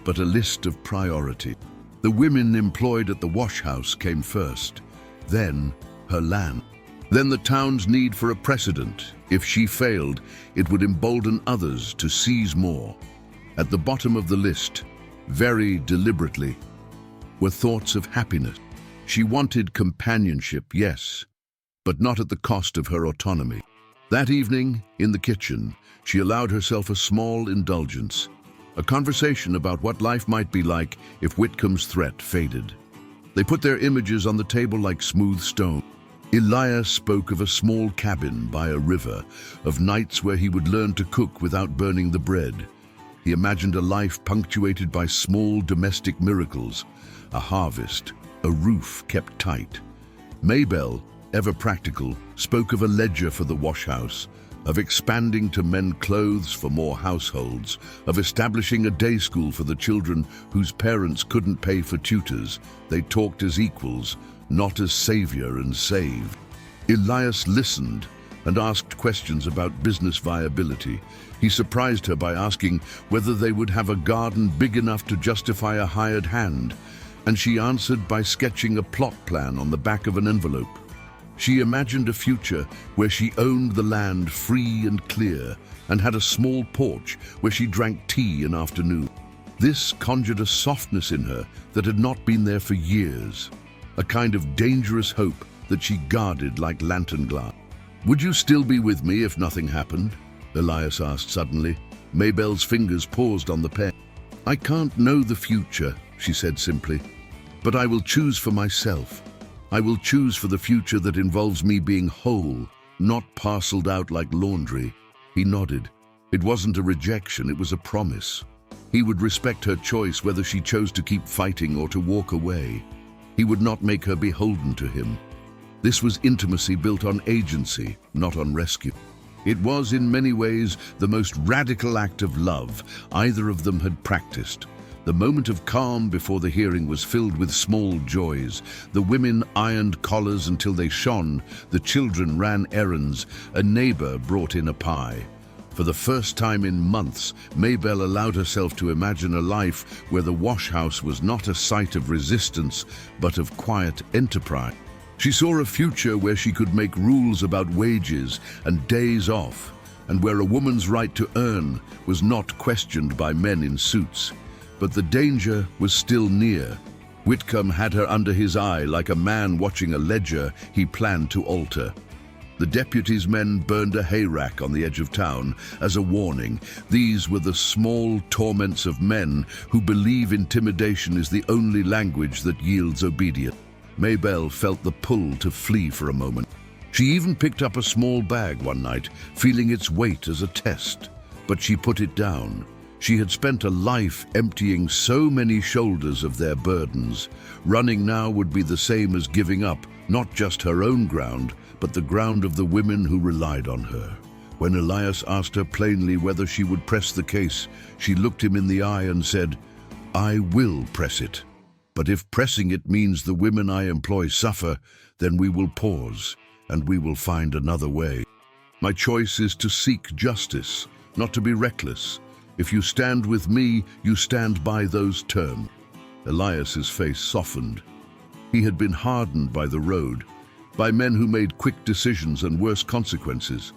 S1: but a list of priority. The women employed at the wash house came first, then her land. Then the town's need for a precedent. If she failed, it would embolden others to seize more. At the bottom of the list, very deliberately, were thoughts of happiness. She wanted companionship, yes, but not at the cost of her autonomy. That evening, in the kitchen, she allowed herself a small indulgence, a conversation about what life might be like if Whitcomb's threat faded. They put their images on the table like smooth stone. Elias spoke of a small cabin by a river, of nights where he would learn to cook without burning the bread. He imagined a life punctuated by small domestic miracles, a harvest, a roof kept tight. Maybelle, ever practical, spoke of a ledger for the wash house, of expanding to mend clothes for more households, of establishing a day school for the children whose parents couldn't pay for tutors. They talked as equals, not as savior and saved. Elias listened and asked questions about business viability. He surprised her by asking whether they would have a garden big enough to justify a hired hand, and she answered by sketching a plot plan on the back of an envelope. She imagined a future where she owned the land free and clear and had a small porch where she drank tea in afternoon. This conjured a softness in her that had not been there for years, a kind of dangerous hope that she guarded like lantern glass. "Would you still be with me if nothing happened?" Elias asked suddenly. Maybelle's fingers paused on the pen. "I can't know the future," she said simply, "but I will choose for myself. I will choose for the future that involves me being whole, not parceled out like laundry." He nodded. It wasn't a rejection, it was a promise. He would respect her choice whether she chose to keep fighting or to walk away. He would not make her beholden to him. This was intimacy built on agency, not on rescue. It was in many ways the most radical act of love either of them had practiced. The moment of calm before the hearing was filled with small joys. The women ironed collars until they shone, the children ran errands, a neighbor brought in a pie. For the first time in months, Maybelle allowed herself to imagine a life where the wash house was not a site of resistance, but of quiet enterprise. She saw a future where she could make rules about wages and days off, and where a woman's right to earn was not questioned by men in suits. But the danger was still near. Whitcomb had her under his eye like a man watching a ledger he planned to alter. The deputy's men burned a hayrack on the edge of town as a warning. These were the small torments of men who believe intimidation is the only language that yields obedience. Maybelle felt the pull to flee for a moment. She even picked up a small bag one night, feeling its weight as a test. But she put it down. She had spent a life emptying so many shoulders of their burdens. Running now would be the same as giving up, not just her own ground, but the ground of the women who relied on her. When Elias asked her plainly whether she would press the case, she looked him in the eye and said, "I will press it. But if pressing it means the women I employ suffer, then we will pause, and we will find another way. My choice is to seek justice, not to be reckless. If you stand with me, you stand by those terms." Elias's face softened. He had been hardened by the road, by men who made quick decisions and worse consequences.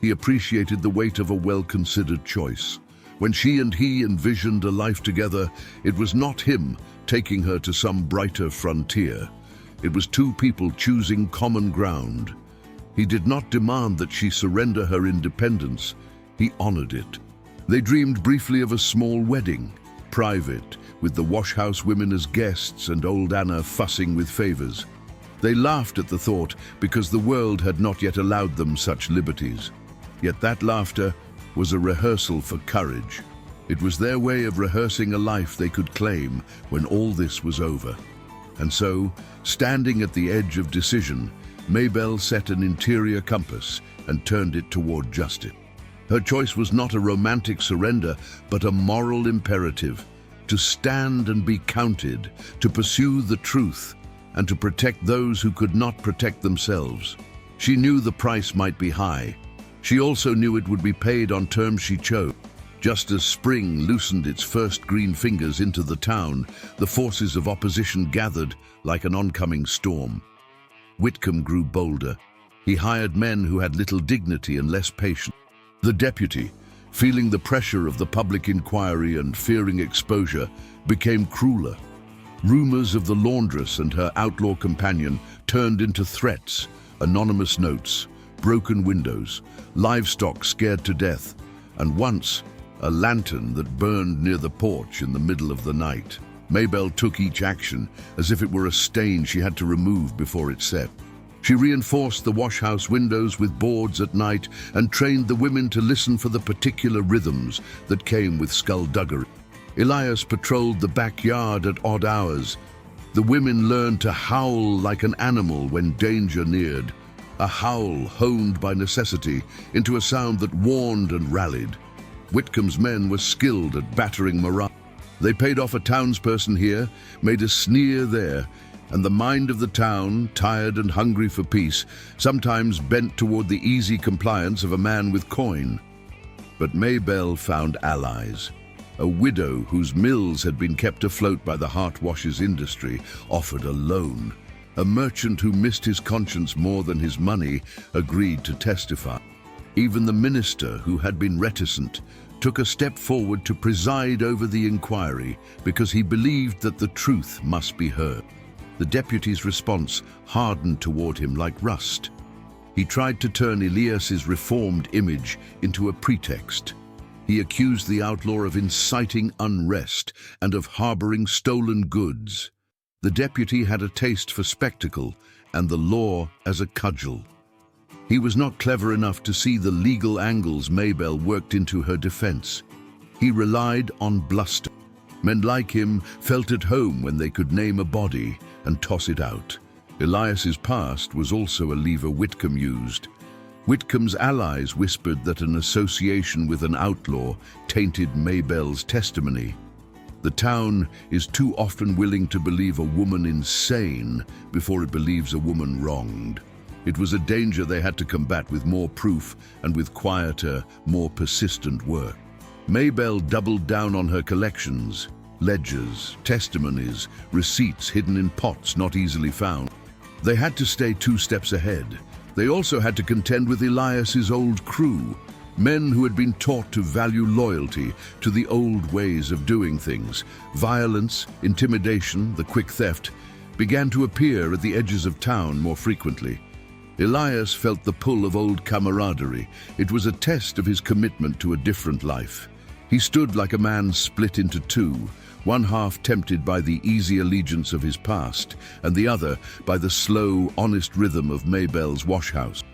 S1: He appreciated the weight of a well-considered choice. When she and he envisioned a life together, it was not him taking her to some brighter frontier. It was two people choosing common ground. He did not demand that she surrender her independence. He honored it. They dreamed briefly of a small wedding, private, with the washhouse women as guests and old Anna fussing with favors. They laughed at the thought because the world had not yet allowed them such liberties. Yet that laughter was a rehearsal for courage. It was their way of rehearsing a life they could claim when all this was over. And so, standing at the edge of decision, Maybelle set an interior compass and turned it toward justice. Her choice was not a romantic surrender, but a moral imperative: to stand and be counted, to pursue the truth, and to protect those who could not protect themselves. She knew the price might be high. She also knew it would be paid on terms she chose. Just as spring loosened its first green fingers into the town, the forces of opposition gathered like an oncoming storm. Whitcomb grew bolder. He hired men who had little dignity and less patience. The deputy, feeling the pressure of the public inquiry and fearing exposure, became crueler. Rumors of the Laundress and her outlaw companion turned into threats, anonymous notes, broken windows, livestock scared to death, and once, a lantern that burned near the porch in the middle of the night. Maybelle took each action as if it were a stain she had to remove before it set. She reinforced the washhouse windows with boards at night and trained the women to listen for the particular rhythms that came with skullduggery. Elias patrolled the backyard at odd hours. The women learned to howl like an animal when danger neared, a howl honed by necessity into a sound that warned and rallied. Whitcomb's men were skilled at battering morale. They paid off a townsperson here, made a sneer there, and the mind of the town, tired and hungry for peace, sometimes bent toward the easy compliance of a man with coin. But Maybelle found allies. A widow whose mills had been kept afloat by the Hart washes industry offered a loan. A merchant who missed his conscience more than his money agreed to testify. Even the minister, who had been reticent, took a step forward to preside over the inquiry because he believed that the truth must be heard. The deputy's response hardened toward him like rust. He tried to turn Elias's reformed image into a pretext. He accused the outlaw of inciting unrest and of harboring stolen goods. The deputy had a taste for spectacle and the law as a cudgel. He was not clever enough to see the legal angles Maybelle worked into her defense. He relied on bluster. Men like him felt at home when they could name a body and toss it out. Elias's past was also a lever Whitcomb used. Whitcomb's allies whispered that an association with an outlaw tainted Maybelle's testimony. The town is too often willing to believe a woman insane before it believes a woman wronged. It was a danger they had to combat with more proof and with quieter, more persistent work. Maybelle doubled down on her collections, ledgers, testimonies, receipts hidden in pots not easily found. They had to stay 2 steps ahead. They also had to contend with Elias's old crew, men who had been taught to value loyalty to the old ways of doing things. Violence, intimidation, the quick theft began to appear at the edges of town more frequently. Elias felt the pull of old camaraderie. It was a test of his commitment to a different life. He stood like a man split into two, one half tempted by the easy allegiance of his past, and the other by the slow, honest rhythm of Maybelle's washhouse.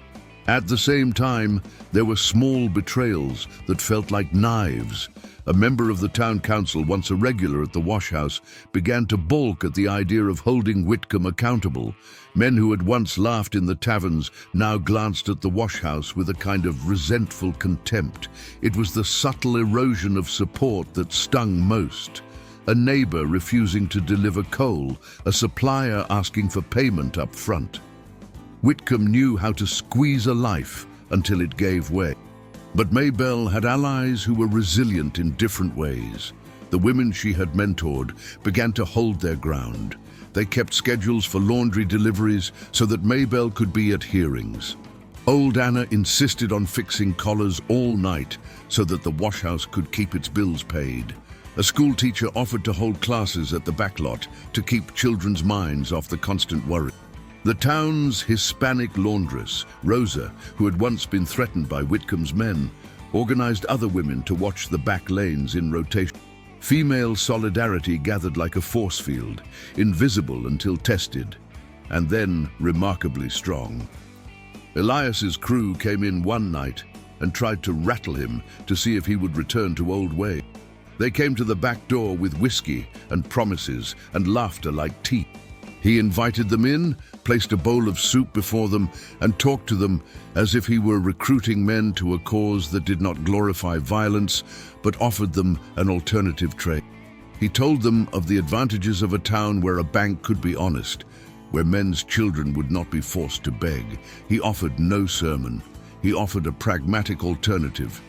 S1: At the same time, there were small betrayals that felt like knives. A member of the town council, once a regular at the wash house, began to balk at the idea of holding Whitcomb accountable. Men who had once laughed in the taverns now glanced at the wash house with a kind of resentful contempt. It was the subtle erosion of support that stung most. A neighbor refusing to deliver coal, a supplier asking for payment up front. Whitcomb knew how to squeeze a life until it gave way. But Maybelle had allies who were resilient in different ways. The women she had mentored began to hold their ground. They kept schedules for laundry deliveries so that Maybelle could be at hearings. Old Anna insisted on fixing collars all night so that the washhouse could keep its bills paid. A school teacher offered to hold classes at the backlot to keep children's minds off the constant worry. The town's Hispanic laundress, Rosa, who had once been threatened by Whitcomb's men, organized other women to watch the back lanes in rotation. Female solidarity gathered like a force field, invisible until tested, and then remarkably strong. Elias's crew came in one night and tried to rattle him to see if he would return to old ways. They came to the back door with whiskey and promises and laughter like teeth. He invited them in, placed a bowl of soup before them, and talked to them as if he were recruiting men to a cause that did not glorify violence, but offered them an alternative trade. He told them of the advantages of a town where a bank could be honest, where men's children would not be forced to beg. He offered no sermon. He offered a pragmatic alternative.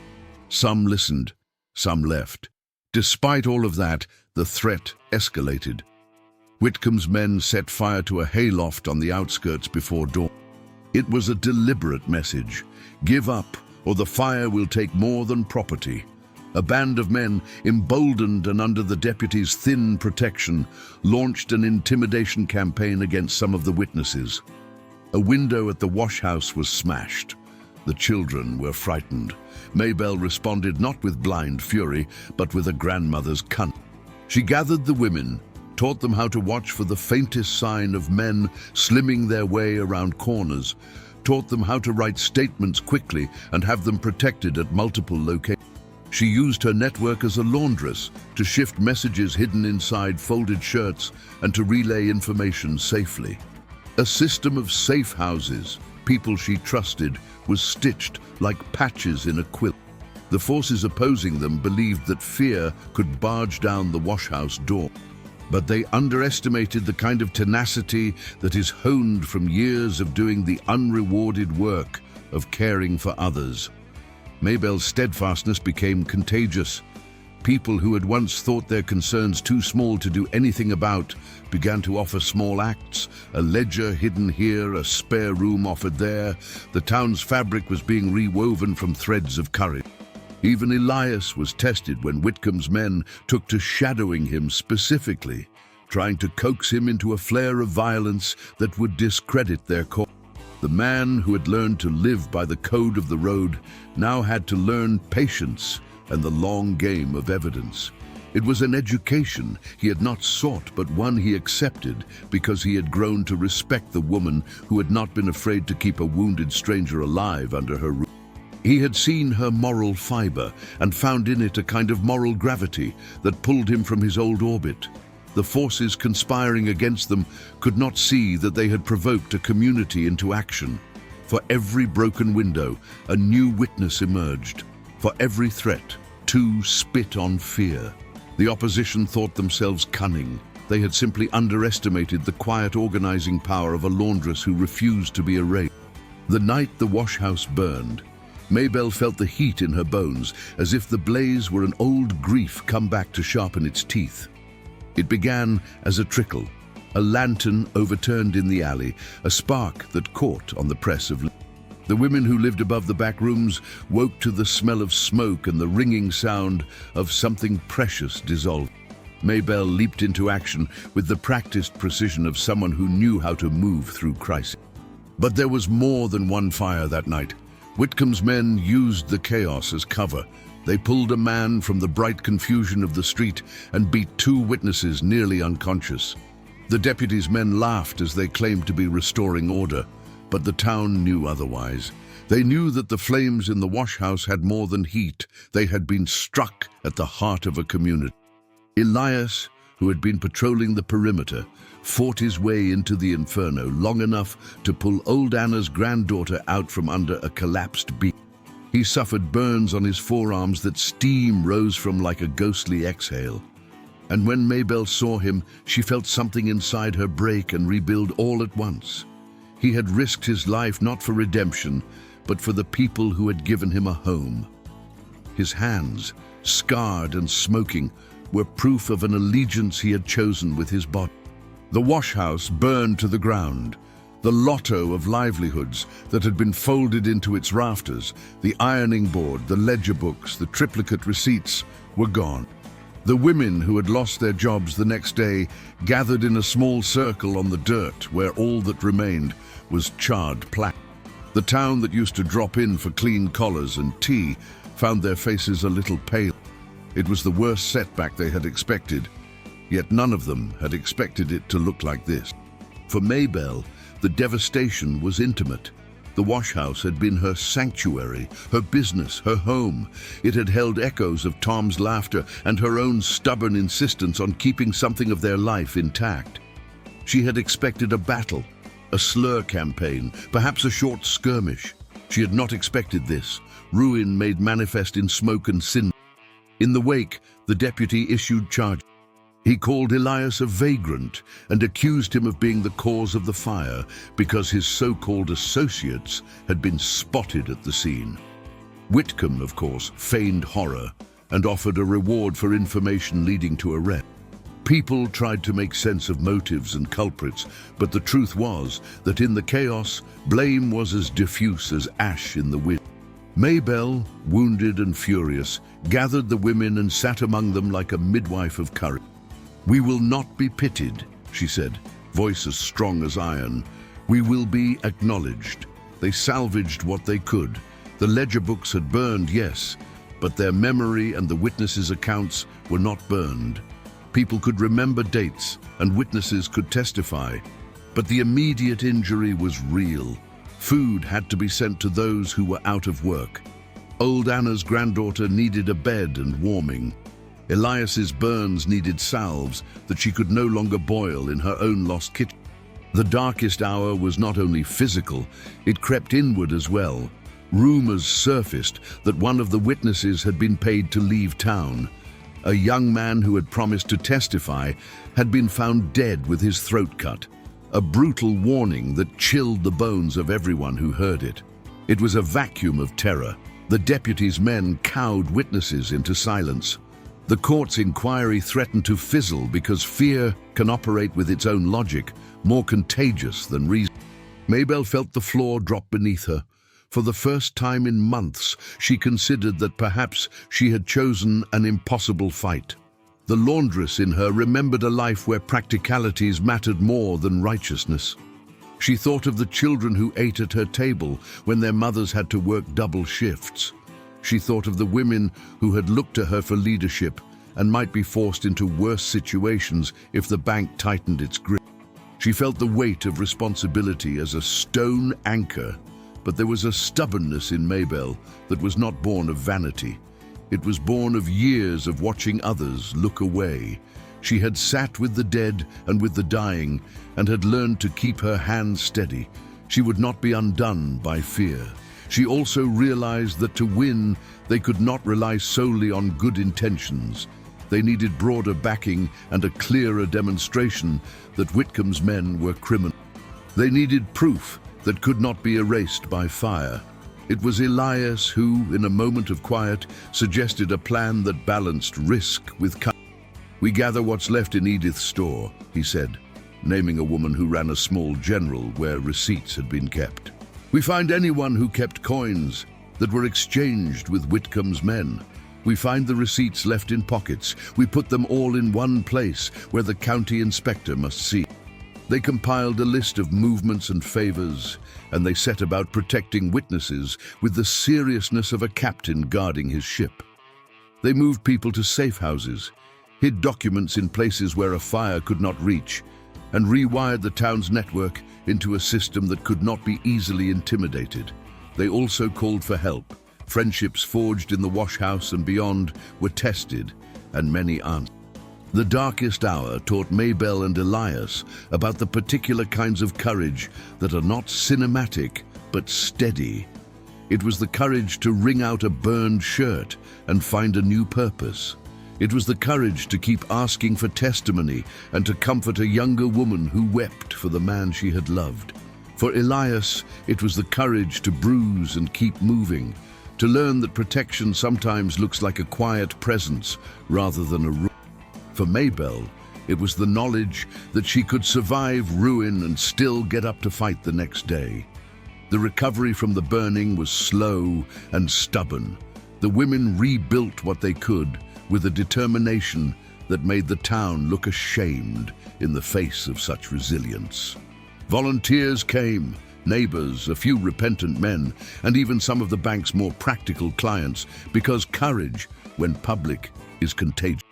S1: Some listened, some left. Despite all of that, the threat escalated. Whitcomb's men set fire to a hayloft on the outskirts before dawn. It was a deliberate message. Give up, or the fire will take more than property. A band of men, emboldened and under the deputy's thin protection, launched an intimidation campaign against some of the witnesses. A window at the wash house was smashed. The children were frightened. Maybelle responded not with blind fury, but with a grandmother's cunning. She gathered the women, taught them how to watch for the faintest sign of men slimming their way around corners, taught them how to write statements quickly and have them protected at multiple locations. She used her network as a laundress to shift messages hidden inside folded shirts and to relay information safely. A system of safe houses, people she trusted, was stitched like patches in a quilt. The forces opposing them believed that fear could barge down the washhouse door. But they underestimated the kind of tenacity that is honed from years of doing the unrewarded work of caring for others. Maybelle's steadfastness became contagious. People who had once thought their concerns too small to do anything about began to offer small acts, a ledger hidden here, a spare room offered there. The town's fabric was being rewoven from threads of courage. Even Elias was tested when Whitcomb's men took to shadowing him specifically, trying to coax him into a flare of violence that would discredit their cause. The man who had learned to live by the code of the road now had to learn patience and the long game of evidence. It was an education he had not sought, but one he accepted because he had grown to respect the woman who had not been afraid to keep a wounded stranger alive under her roof. He had seen her moral fiber and found in it a kind of moral gravity that pulled him from his old orbit. The forces conspiring against them could not see that they had provoked a community into action. For every broken window, a new witness emerged. For every threat, two spit on fear. The opposition thought themselves cunning. They had simply underestimated the quiet organizing power of a laundress who refused to be erased. The night the washhouse burned, Maybelle felt the heat in her bones, as if the blaze were an old grief come back to sharpen its teeth. It began as a trickle, a lantern overturned in the alley, a spark that caught on the press of. The women who lived above the back rooms woke to the smell of smoke and the ringing sound of something precious dissolved. Maybelle leaped into action with the practiced precision of someone who knew how to move through crisis. But there was more than one fire that night. Whitcomb's men used the chaos as cover. They pulled a man from the bright confusion of the street and beat two witnesses nearly unconscious. The deputy's men laughed as they claimed to be restoring order, but the town knew otherwise. They knew that the flames in the wash-house had more than heat. They had been struck at the heart of a community. Elias, who had been patrolling the perimeter, fought his way into the inferno long enough to pull old Anna's granddaughter out from under a collapsed beam. He suffered burns on his forearms that steam rose from like a ghostly exhale. And when Maybelle saw him, she felt something inside her break and rebuild all at once. He had risked his life not for redemption, but for the people who had given him a home. His hands, scarred and smoking, were proof of an allegiance he had chosen with his body. The wash-house burned to the ground. The lotto of livelihoods that had been folded into its rafters, the ironing board, the ledger books, the triplicate receipts, were gone. The women who had lost their jobs the next day gathered in a small circle on the dirt where all that remained was charred plaque. The town that used to drop in for clean collars and tea found their faces a little pale. It was the worst setback they had expected, yet none of them had expected it to look like this. For Maybelle, the devastation was intimate. The wash-house had been her sanctuary, her business, her home. It had held echoes of Tom's laughter and her own stubborn insistence on keeping something of their life intact. She had expected a battle, a slur campaign, perhaps a short skirmish. She had not expected this, ruin made manifest in smoke and sin. In the wake, the deputy issued charges. He called Elias a vagrant and accused him of being the cause of the fire because his so-called associates had been spotted at the scene. Whitcomb, of course, feigned horror and offered a reward for information leading to arrest. People tried to make sense of motives and culprits, but the truth was that in the chaos, blame was as diffuse as ash in the wind. Maybelle, wounded and furious, gathered the women and sat among them like a midwife of courage. "We will not be pitied," she said, voice as strong as iron. "We will be acknowledged." They salvaged what they could. The ledger books had burned, yes, but their memory and the witnesses' accounts were not burned. People could remember dates and witnesses could testify, but the immediate injury was real. Food had to be sent to those who were out of work. Old Anna's granddaughter needed a bed and warming. Elias's burns needed salves that she could no longer boil in her own lost kitchen. The darkest hour was not only physical, it crept inward as well. Rumors surfaced that one of the witnesses had been paid to leave town. A young man who had promised to testify had been found dead with his throat cut. A brutal warning that chilled the bones of everyone who heard it. It was a vacuum of terror. The deputy's men cowed witnesses into silence. The court's inquiry threatened to fizzle because fear can operate with its own logic, more contagious than reason. Maybelle felt the floor drop beneath her. For the first time in months, she considered that perhaps she had chosen an impossible fight. The laundress in her remembered a life where practicalities mattered more than righteousness. She thought of the children who ate at her table when their mothers had to work double shifts. She thought of the women who had looked to her for leadership and might be forced into worse situations if the bank tightened its grip. She felt the weight of responsibility as a stone anchor, but there was a stubbornness in Maybelle that was not born of vanity. It was born of years of watching others look away. She had sat with the dead and with the dying and had learned to keep her hands steady. She would not be undone by fear. She also realized that to win, they could not rely solely on good intentions. They needed broader backing and a clearer demonstration that Whitcomb's men were criminals. They needed proof that could not be erased by fire. It was Elias who, in a moment of quiet, suggested a plan that balanced risk with cunning. "We gather what's left in Edith's store," he said, naming a woman who ran a small general where receipts had been kept. "We find anyone who kept coins that were exchanged with Whitcomb's men. We find the receipts left in pockets. We put them all in one place where the county inspector must see." They compiled a list of movements and favors, and they set about protecting witnesses with the seriousness of a captain guarding his ship. They moved people to safe houses, hid documents in places where a fire could not reach, and rewired the town's network into a system that could not be easily intimidated. They also called for help. Friendships forged in the washhouse and beyond were tested, and many answered. The darkest hour taught Maybelle and Elias about the particular kinds of courage that are not cinematic, but steady. It was the courage to wring out a burned shirt and find a new purpose. It was the courage to keep asking for testimony and to comfort a younger woman who wept for the man she had loved. For Elias, it was the courage to bruise and keep moving, to learn that protection sometimes looks like a quiet presence rather than a roar. For Maybelle, it was the knowledge that she could survive ruin and still get up to fight the next day. The recovery from the burning was slow and stubborn. The women rebuilt what they could with a determination that made the town look ashamed in the face of such resilience. Volunteers came, neighbors, a few repentant men, and even some of the bank's more practical clients, because courage, when public, is contagious.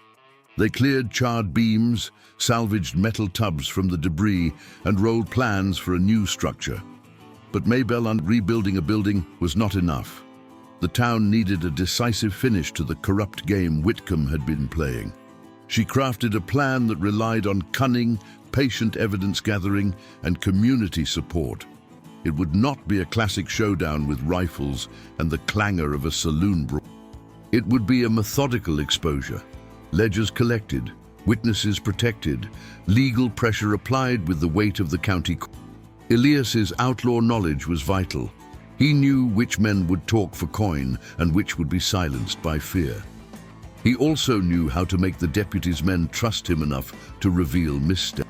S1: They cleared charred beams, salvaged metal tubs from the debris, and rolled plans for a new structure. But Maybelle rebuilding a building was not enough. The town needed a decisive finish to the corrupt game Whitcomb had been playing. She crafted a plan that relied on cunning, patient evidence gathering, and community support. It would not be a classic showdown with rifles and the clangor of a saloon brawl. It would be a methodical exposure. Ledgers collected, witnesses protected, legal pressure applied with the weight of the county court. Elias's outlaw knowledge was vital. He knew which men would talk for coin and which would be silenced by fear. He also knew how to make the deputy's men trust him enough to reveal missteps.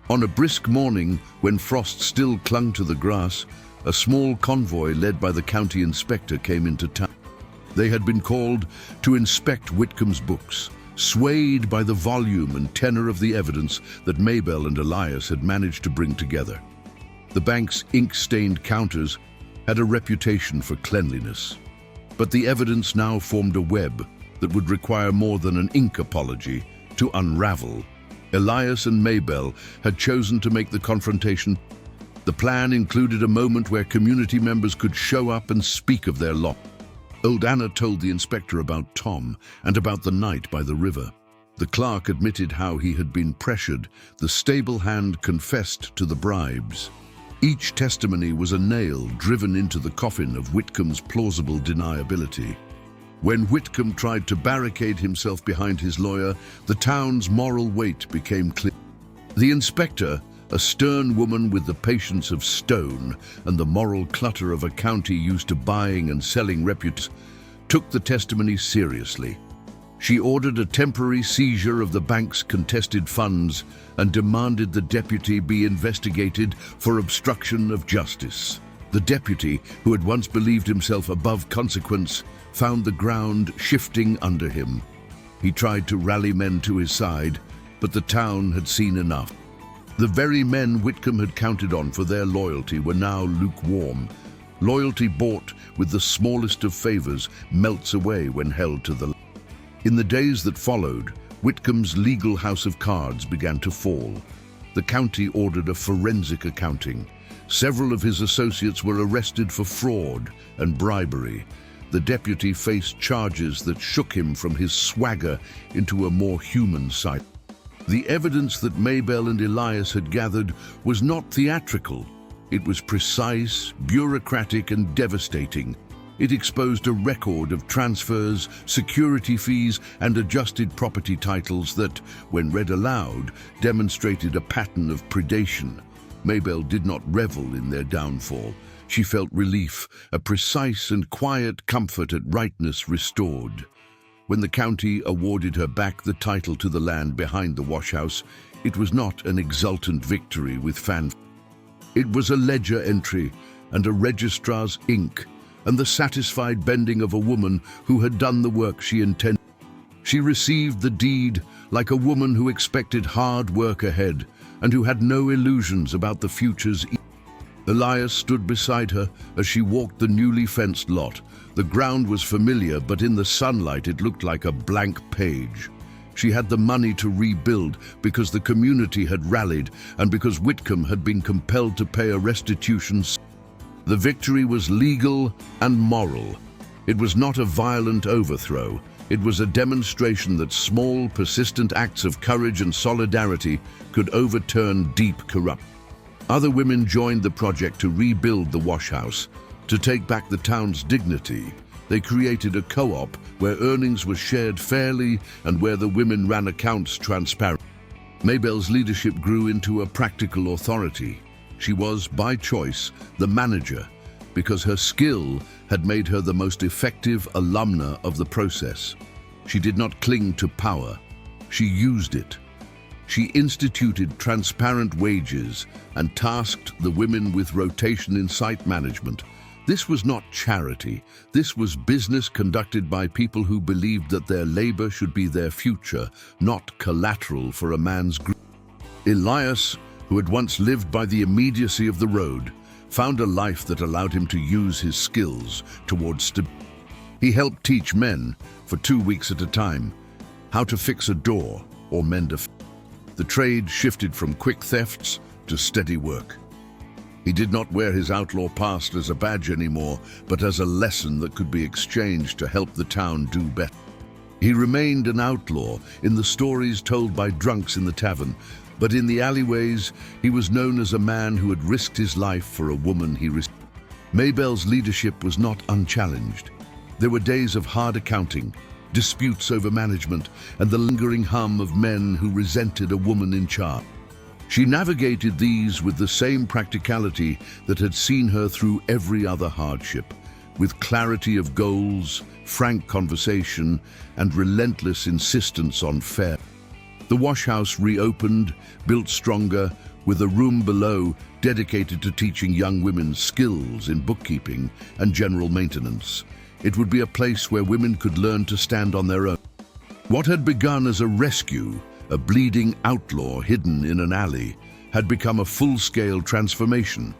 S1: On a brisk morning, when frost still clung to the grass, a small convoy led by the county inspector came into town. They had been called to inspect Whitcomb's books, swayed by the volume and tenor of the evidence that Maybelle and Elias had managed to bring together. The bank's ink-stained counters had a reputation for cleanliness, but the evidence now formed a web that would require more than an ink apology to unravel. Elias and Maybelle had chosen to make the confrontation. The plan included a moment where community members could show up and speak of their loss. Old Anna told the inspector about Tom and about the night by the river. The clerk admitted how he had been pressured. The stable hand confessed to the bribes. Each testimony was a nail driven into the coffin of Whitcomb's plausible deniability. When Whitcomb tried to barricade himself behind his lawyer, the town's moral weight became clear. The inspector, a stern woman with the patience of stone and the moral clutter of a county used to buying and selling reputes, took the testimony seriously. She ordered a temporary seizure of the bank's contested funds and demanded the deputy be investigated for obstruction of justice. The deputy, who had once believed himself above consequence, found the ground shifting under him. He tried to rally men to his side, but the town had seen enough. The very men Whitcomb had counted on for their loyalty were now lukewarm. Loyalty bought with the smallest of favors melts away when held to the light. In the days that followed, Whitcomb's legal house of cards began to fall. The county ordered a forensic accounting. Several of his associates were arrested for fraud and bribery. The deputy faced charges that shook him from his swagger into a more human side. The evidence that Maybelle and Elias had gathered was not theatrical. It was precise, bureaucratic, and devastating. It exposed a record of transfers, security fees, and adjusted property titles that, when read aloud, demonstrated a pattern of predation. Maybelle did not revel in their downfall. She felt relief, a precise and quiet comfort at rightness restored. When the county awarded her back the title to the land behind the washhouse, it was not an exultant victory with fanfare. It was a ledger entry and a registrar's ink, and the satisfied bending of a woman who had done the work she intended. She received the deed like a woman who expected hard work ahead and who had no illusions about the future's. Elias stood beside her as she walked the newly fenced lot. The ground was familiar, but in the sunlight it looked like a blank page. She had the money to rebuild because the community had rallied and because Whitcomb had been compelled to pay a restitution. The The victory was legal and moral. It was not a violent overthrow. It was a demonstration that small, persistent acts of courage and solidarity could overturn deep corruption. Other women joined the project to rebuild the wash house, to take back the town's dignity. They created a co-op where earnings were shared fairly and where the women ran accounts transparently. Maybelle's leadership grew into a practical authority. She was, by choice, the manager, because her skill had made her the most effective alumna of the process. She did not cling to power. She used it. She instituted transparent wages and tasked the women with rotation in site management. This was not charity. This was business conducted by people who believed that their labor should be their future, not collateral for a man's greed. Elias, who had once lived by the immediacy of the road, found a life that allowed him to use his skills towards stability. He helped teach men, for 2 weeks at a time, how to fix a door or mend a fence. The trade shifted from quick thefts to steady work. He did not wear his outlaw past as a badge anymore, but as a lesson that could be exchanged to help the town do better. He remained an outlaw in the stories told by drunks in the tavern, but in the alleyways, he was known as a man who had risked his life for a woman he respected. Maybelle's leadership was not unchallenged. There were days of hard accounting, disputes over management, and the lingering hum of men who resented a woman in charge. She navigated these with the same practicality that had seen her through every other hardship, with clarity of goals, frank conversation, and relentless insistence on fair. The wash house reopened, built stronger, with a room below dedicated to teaching young women skills in bookkeeping and general maintenance. It would be a place where women could learn to stand on their own. What had begun as a rescue, a bleeding outlaw hidden in an alley, had become a full-scale transformation.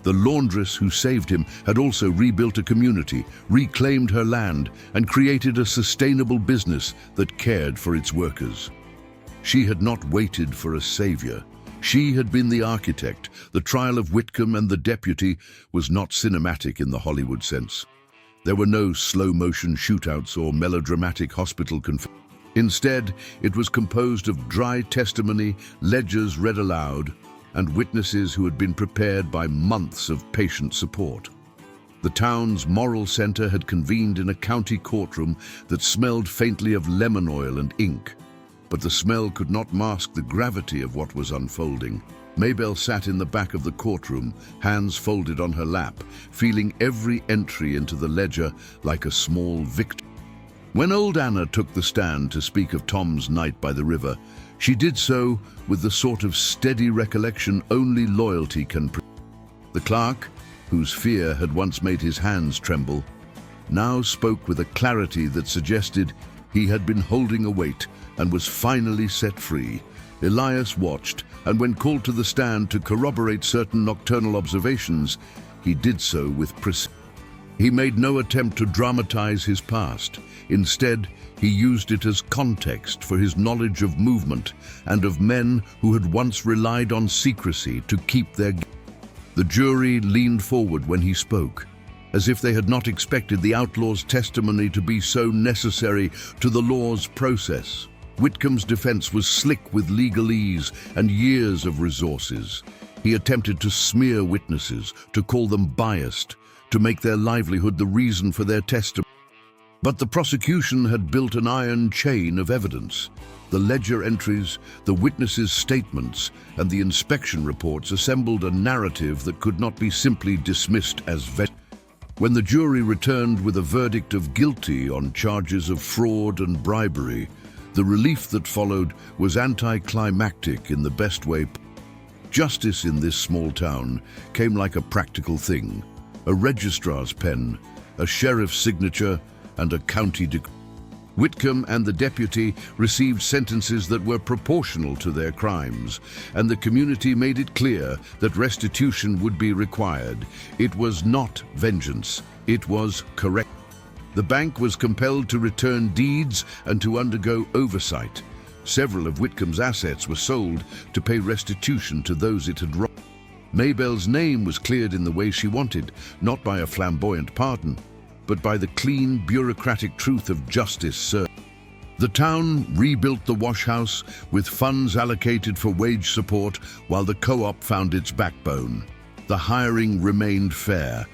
S1: The laundress who saved him had also rebuilt a community, reclaimed her land, and created a sustainable business that cared for its workers. She had not waited for a savior. She had been the architect. The trial of Whitcomb and the deputy was not cinematic in the Hollywood sense. There were no slow-motion shootouts or melodramatic hospital confessions. Instead, it was composed of dry testimony, ledgers read aloud, and witnesses who had been prepared by months of patient support. The town's moral center had convened in a county courtroom that smelled faintly of lemon oil and ink, but the smell could not mask the gravity of what was unfolding. Maybelle sat in the back of the courtroom, hands folded on her lap, feeling every entry into the ledger like a small victory. When old Anna took the stand to speak of Tom's night by the river, she did so with the sort of steady recollection only loyalty can produce. The clerk, whose fear had once made his hands tremble, now spoke with a clarity that suggested he had been holding a weight and was finally set free. Elias watched, and when called to the stand to corroborate certain nocturnal observations, he did so with precision. He made no attempt to dramatize his past. Instead, he used it as context for his knowledge of movement and of men who had once relied on secrecy to keep their... The jury leaned forward when he spoke, as if they had not expected the outlaw's testimony to be so necessary to the law's process. Whitcomb's defense was slick with legalese and years of resources. He attempted to smear witnesses, to call them biased, to make their livelihood the reason for their testimony. But the prosecution had built an iron chain of evidence. The ledger entries, the witnesses' statements, and the inspection reports assembled a narrative that could not be simply dismissed as vetted. When the jury returned with a verdict of guilty on charges of fraud and bribery, the relief that followed was anticlimactic in the best way. Justice in this small town came like a practical thing. A registrar's pen, a sheriff's signature, and a county decree. Whitcomb and the deputy received sentences that were proportional to their crimes, and the community made it clear that restitution would be required. It was not vengeance, it was correct. The bank was compelled to return deeds and to undergo oversight. Several of Whitcomb's assets were sold to pay restitution to those it had robbed. Maybelle's name was cleared in the way she wanted, not by a flamboyant pardon, but by the clean, bureaucratic truth of justice served. The town rebuilt the washhouse with funds allocated for wage support while the co-op found its backbone. The hiring remained fair.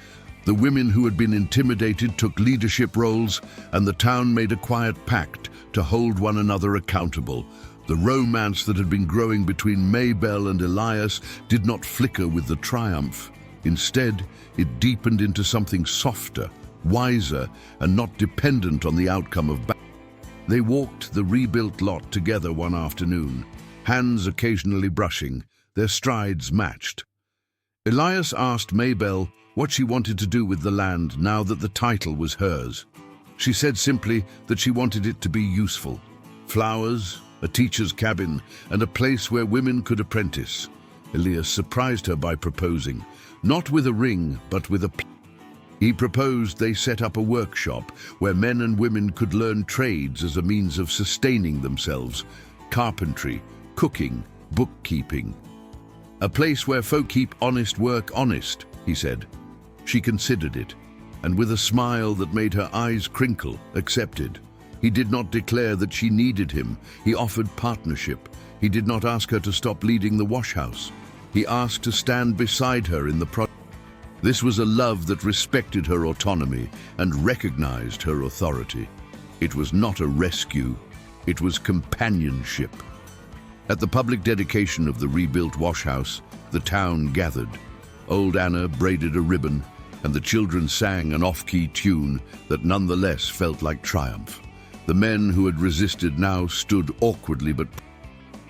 S1: The women who had been intimidated took leadership roles, and the town made a quiet pact to hold one another accountable. The romance that had been growing between Maybelle and Elias did not flicker with the triumph. Instead, it deepened into something softer, wiser, and not dependent on the outcome of battle. They walked the rebuilt lot together one afternoon, hands occasionally brushing, their strides matched. Elias asked Maybelle what she wanted to do with the land now that the title was hers. She said simply that she wanted it to be useful. Flowers, a teacher's cabin, and a place where women could apprentice. Elias surprised her by proposing, not with a ring, but with a plan. He proposed they set up a workshop where men and women could learn trades as a means of sustaining themselves: carpentry, cooking, bookkeeping. A place where folk keep honest work honest, he said. She considered it, and with a smile that made her eyes crinkle, accepted. He did not declare that she needed him. He offered partnership. He did not ask her to stop leading the washhouse. He asked to stand beside her in the project. This was a love that respected her autonomy and recognized her authority. It was not a rescue, it was companionship. At the public dedication of the rebuilt washhouse, the town gathered. Old Anna braided a ribbon, and the children sang an off-key tune that nonetheless felt like triumph. The men who had resisted now stood awkwardly, but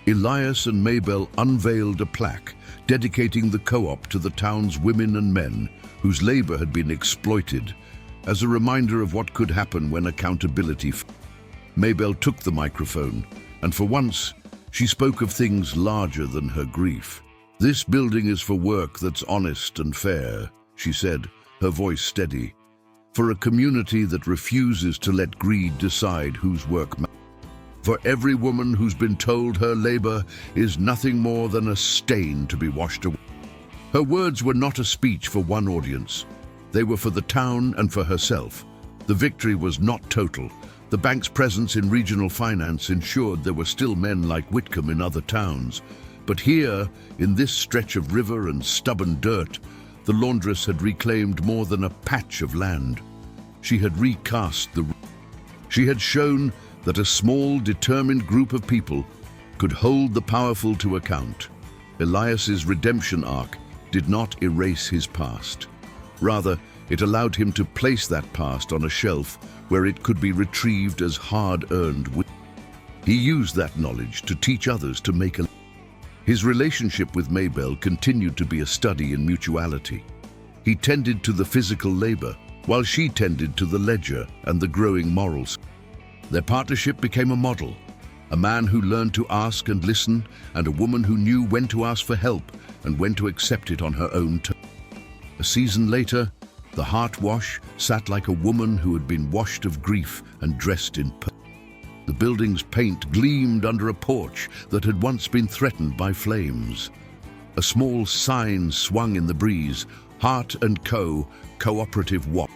S1: Elias and Maybelle unveiled a plaque dedicating the co-op to the town's women and men whose labor had been exploited, as a reminder of what could happen when accountability. Maybelle took the microphone, and for once, she spoke of things larger than her grief. "This building is for work that's honest and fair," she said, her voice steady. "For a community that refuses to let greed decide whose work matters. For every woman who's been told her labor is nothing more than a stain to be washed away." Her words were not a speech for one audience. They were for the town and for herself. The victory was not total. The bank's presence in regional finance ensured there were still men like Whitcomb in other towns. But here, in this stretch of river and stubborn dirt, the Laundress had reclaimed more than a patch of land. She had recast the... She had shown that a small, determined group of people could hold the powerful to account. Elias's redemption arc did not erase his past. Rather, it allowed him to place that past on a shelf where it could be retrieved as hard-earned wisdom. He used that knowledge to teach others to make a... His relationship with Maybelle continued to be a study in mutuality. He tended to the physical labor, while she tended to the ledger and the growing morals. Their partnership became a model, a man who learned to ask and listen, and a woman who knew when to ask for help and when to accept it on her own terms. A season later, the Hart wash sat like a woman who had been washed of grief and dressed in purple. The building's paint gleamed under a porch that had once been threatened by flames. A small sign swung in the breeze: Hart & Co. Cooperative Wash.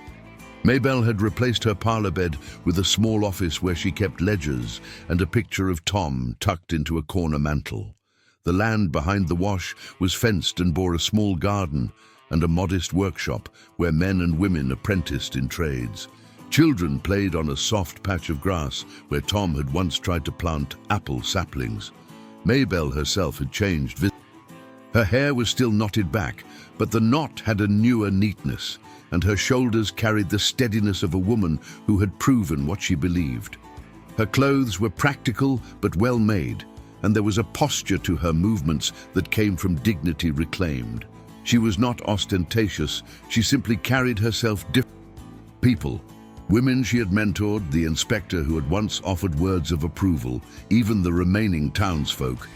S1: Maybelle had replaced her parlor bed with a small office where she kept ledgers and a picture of Tom tucked into a corner mantel. The land behind the wash was fenced and bore a small garden and a modest workshop where men and women apprenticed in trades. Children played on a soft patch of grass where Tom had once tried to plant apple saplings. Maybelle herself had changed. Her hair was still knotted back, but the knot had a newer neatness, and her shoulders carried the steadiness of a woman who had proven what she believed. Her clothes were practical but well made, and there was a posture to her movements that came from dignity reclaimed. She was not ostentatious, she simply carried herself differently. People, women she had mentored, the inspector who had once offered words of approval, even the remaining townsfolk,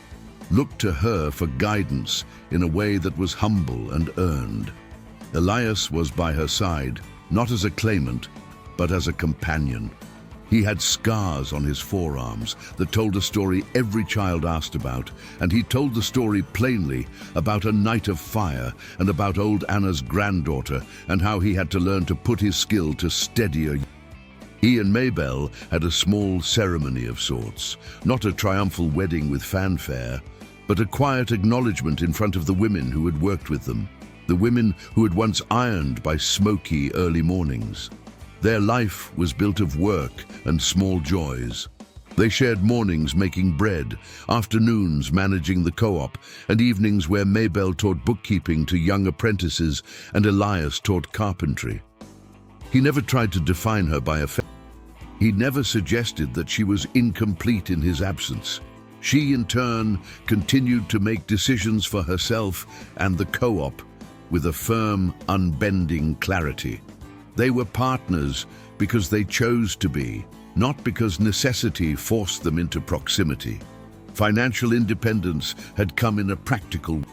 S1: looked to her for guidance in a way that was humble and earned. Elias was by her side, not as a claimant, but as a companion. He had scars on his forearms that told a story every child asked about, and he told the story plainly about a night of fire and about old Anna's granddaughter and how he had to learn to put his skill to steadier. He and Maybelle had a small ceremony of sorts, not a triumphal wedding with fanfare, but a quiet acknowledgement in front of the women who had worked with them, the women who had once ironed by smoky early mornings. Their life was built of work and small joys. They shared mornings making bread, afternoons managing the co-op, and evenings where Maybelle taught bookkeeping to young apprentices and Elias taught carpentry. He never tried to define her by affection. He never suggested that she was incomplete in his absence. She, in turn, continued to make decisions for herself and the co-op with a firm, unbending clarity. They were partners because they chose to be, not because necessity forced them into proximity. Financial independence had come in a practical way.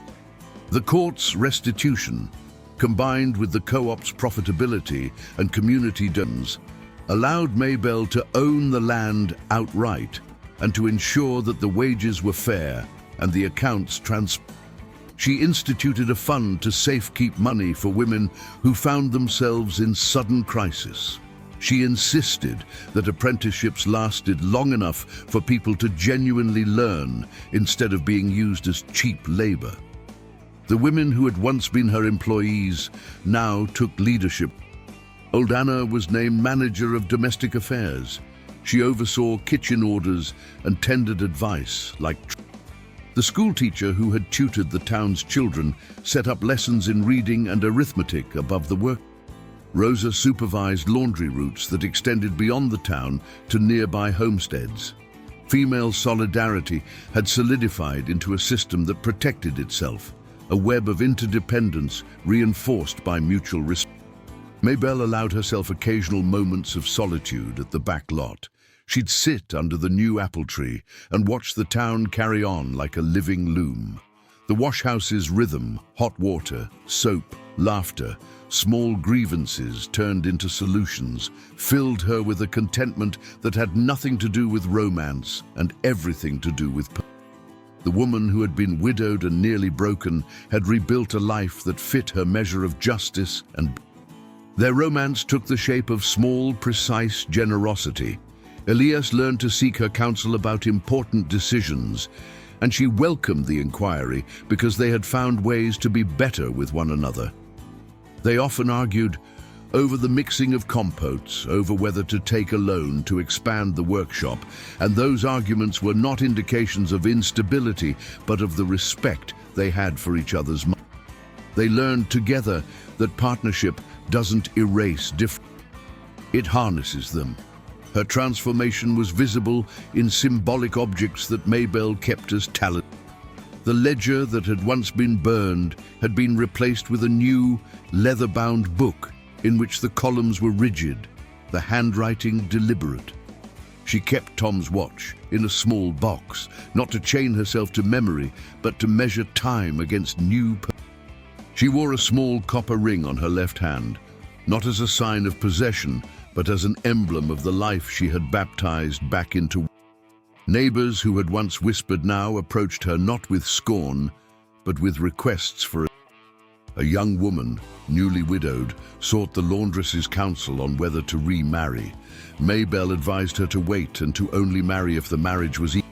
S1: The court's restitution, combined with the co-op's profitability and community donors, allowed Maybelle to own the land outright and to ensure that the wages were fair and the accounts transparent. She instituted a fund to safekeep money for women who found themselves in sudden crisis. She insisted that apprenticeships lasted long enough for people to genuinely learn instead of being used as cheap labor. The women who had once been her employees now took leadership. Old Anna was named manager of domestic affairs. She oversaw kitchen orders and tendered advice like the schoolteacher who had tutored the town's children set up lessons in reading and arithmetic above the work. Rosa supervised laundry routes that extended beyond the town to nearby homesteads. Female solidarity had solidified into a system that protected itself, a web of interdependence reinforced by mutual respect. Maybelle allowed herself occasional moments of solitude at the back lot. She'd sit under the new apple tree and watch the town carry on like a living loom. The washhouse's rhythm, hot water, soap, laughter, small grievances turned into solutions, filled her with a contentment that had nothing to do with romance and everything to do with the woman who had been widowed and nearly broken had rebuilt a life that fit her measure of justice and their romance took the shape of small, precise generosity. Elias learned to seek her counsel about important decisions, and she welcomed the inquiry because they had found ways to be better with one another. They often argued over the mixing of compotes, over whether to take a loan to expand the workshop, and those arguments were not indications of instability, but of the respect they had for each other's minds. They learned together that partnership doesn't erase differences, it harnesses them. Her transformation was visible in symbolic objects that Maybelle kept as talent. The ledger that had once been burned had been replaced with a new, leather-bound book in which the columns were rigid, the handwriting deliberate. She kept Tom's watch in a small box, not to chain herself to memory, but to measure time against new. She wore a small copper ring on her left hand, not as a sign of possession, but as an emblem of the life she had baptized back into. Neighbors who had once whispered now approached her not with scorn, but with requests for a young woman, newly widowed, sought the laundress's counsel on whether to remarry. Maybelle advised her to wait and to only marry if the marriage was easy.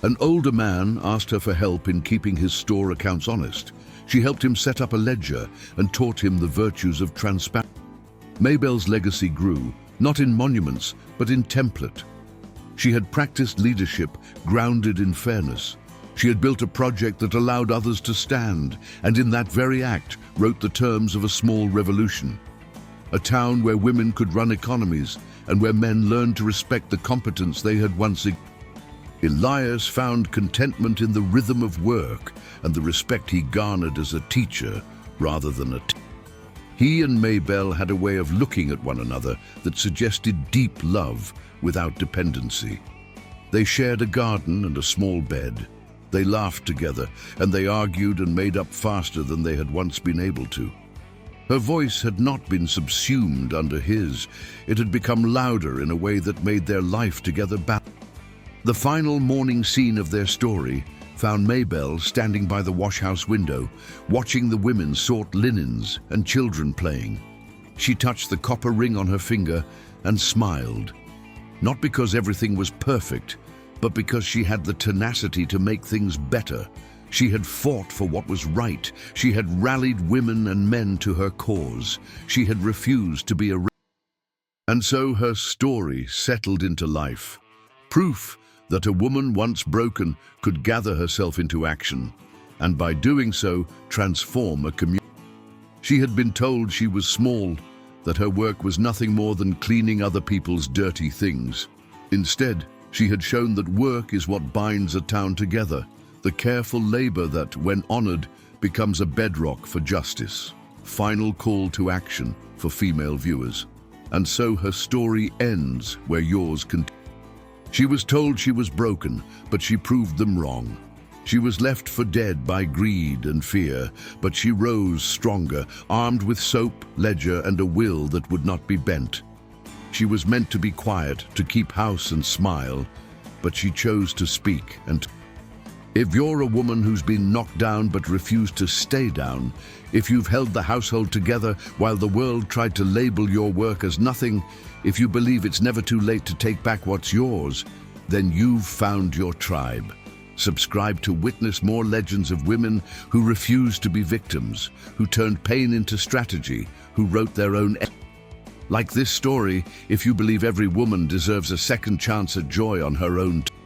S1: An older man asked her for help in keeping his store accounts honest. She helped him set up a ledger and taught him the virtues of transparency. Maybelle's legacy grew, not in monuments, but in template. She had practiced leadership grounded in fairness. She had built a project that allowed others to stand, and in that very act wrote the terms of a small revolution. A town where women could run economies, and where men learned to respect the competence they had once ignored. Elias found contentment in the rhythm of work and the respect he garnered as a teacher rather than a He and Maybelle had a way of looking at one another that suggested deep love without dependency. They shared a garden and a small bed. They laughed together, and they argued and made up faster than they had once been able to. Her voice had not been subsumed under his. It had become louder in a way that made their life together balanced. The final morning scene of their story found Maybelle standing by the washhouse window, watching the women sort linens and children playing. She touched the copper ring on her finger and smiled. Not because everything was perfect, but because she had the tenacity to make things better. She had fought for what was right. She had rallied women and men to her cause. She had refused to be a... And so her story settled into life. Proof that a woman once broken could gather herself into action, and by doing so, transform a community. She had been told she was small, that her work was nothing more than cleaning other people's dirty things. Instead, she had shown that work is what binds a town together, the careful labor that, when honored, becomes a bedrock for justice. Final call to action for female viewers. And so her story ends where yours continues. She was told she was broken, but she proved them wrong. She was left for dead by greed and fear, but she rose stronger, armed with soap, ledger, and a will that would not be bent. She was meant to be quiet, to keep house and smile, but she chose to speak and... If you're a woman who's been knocked down but refused to stay down, if you've held the household together while the world tried to label your work as nothing, if you believe it's never too late to take back what's yours, then you've found your tribe. Subscribe to witness more legends of women who refused to be victims, who turned pain into strategy, who wrote their own... Like this story, if you believe every woman deserves a second chance at joy on her own terms.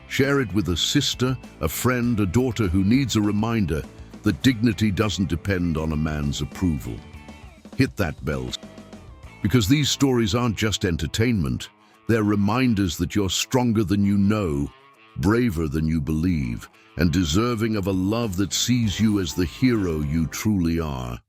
S1: Share it with a sister, a friend, a daughter who needs a reminder that dignity doesn't depend on a man's approval. Hit that bell. Because these stories aren't just entertainment, they're reminders that you're stronger than you know, braver than you believe, and deserving of a love that sees you as the hero you truly are.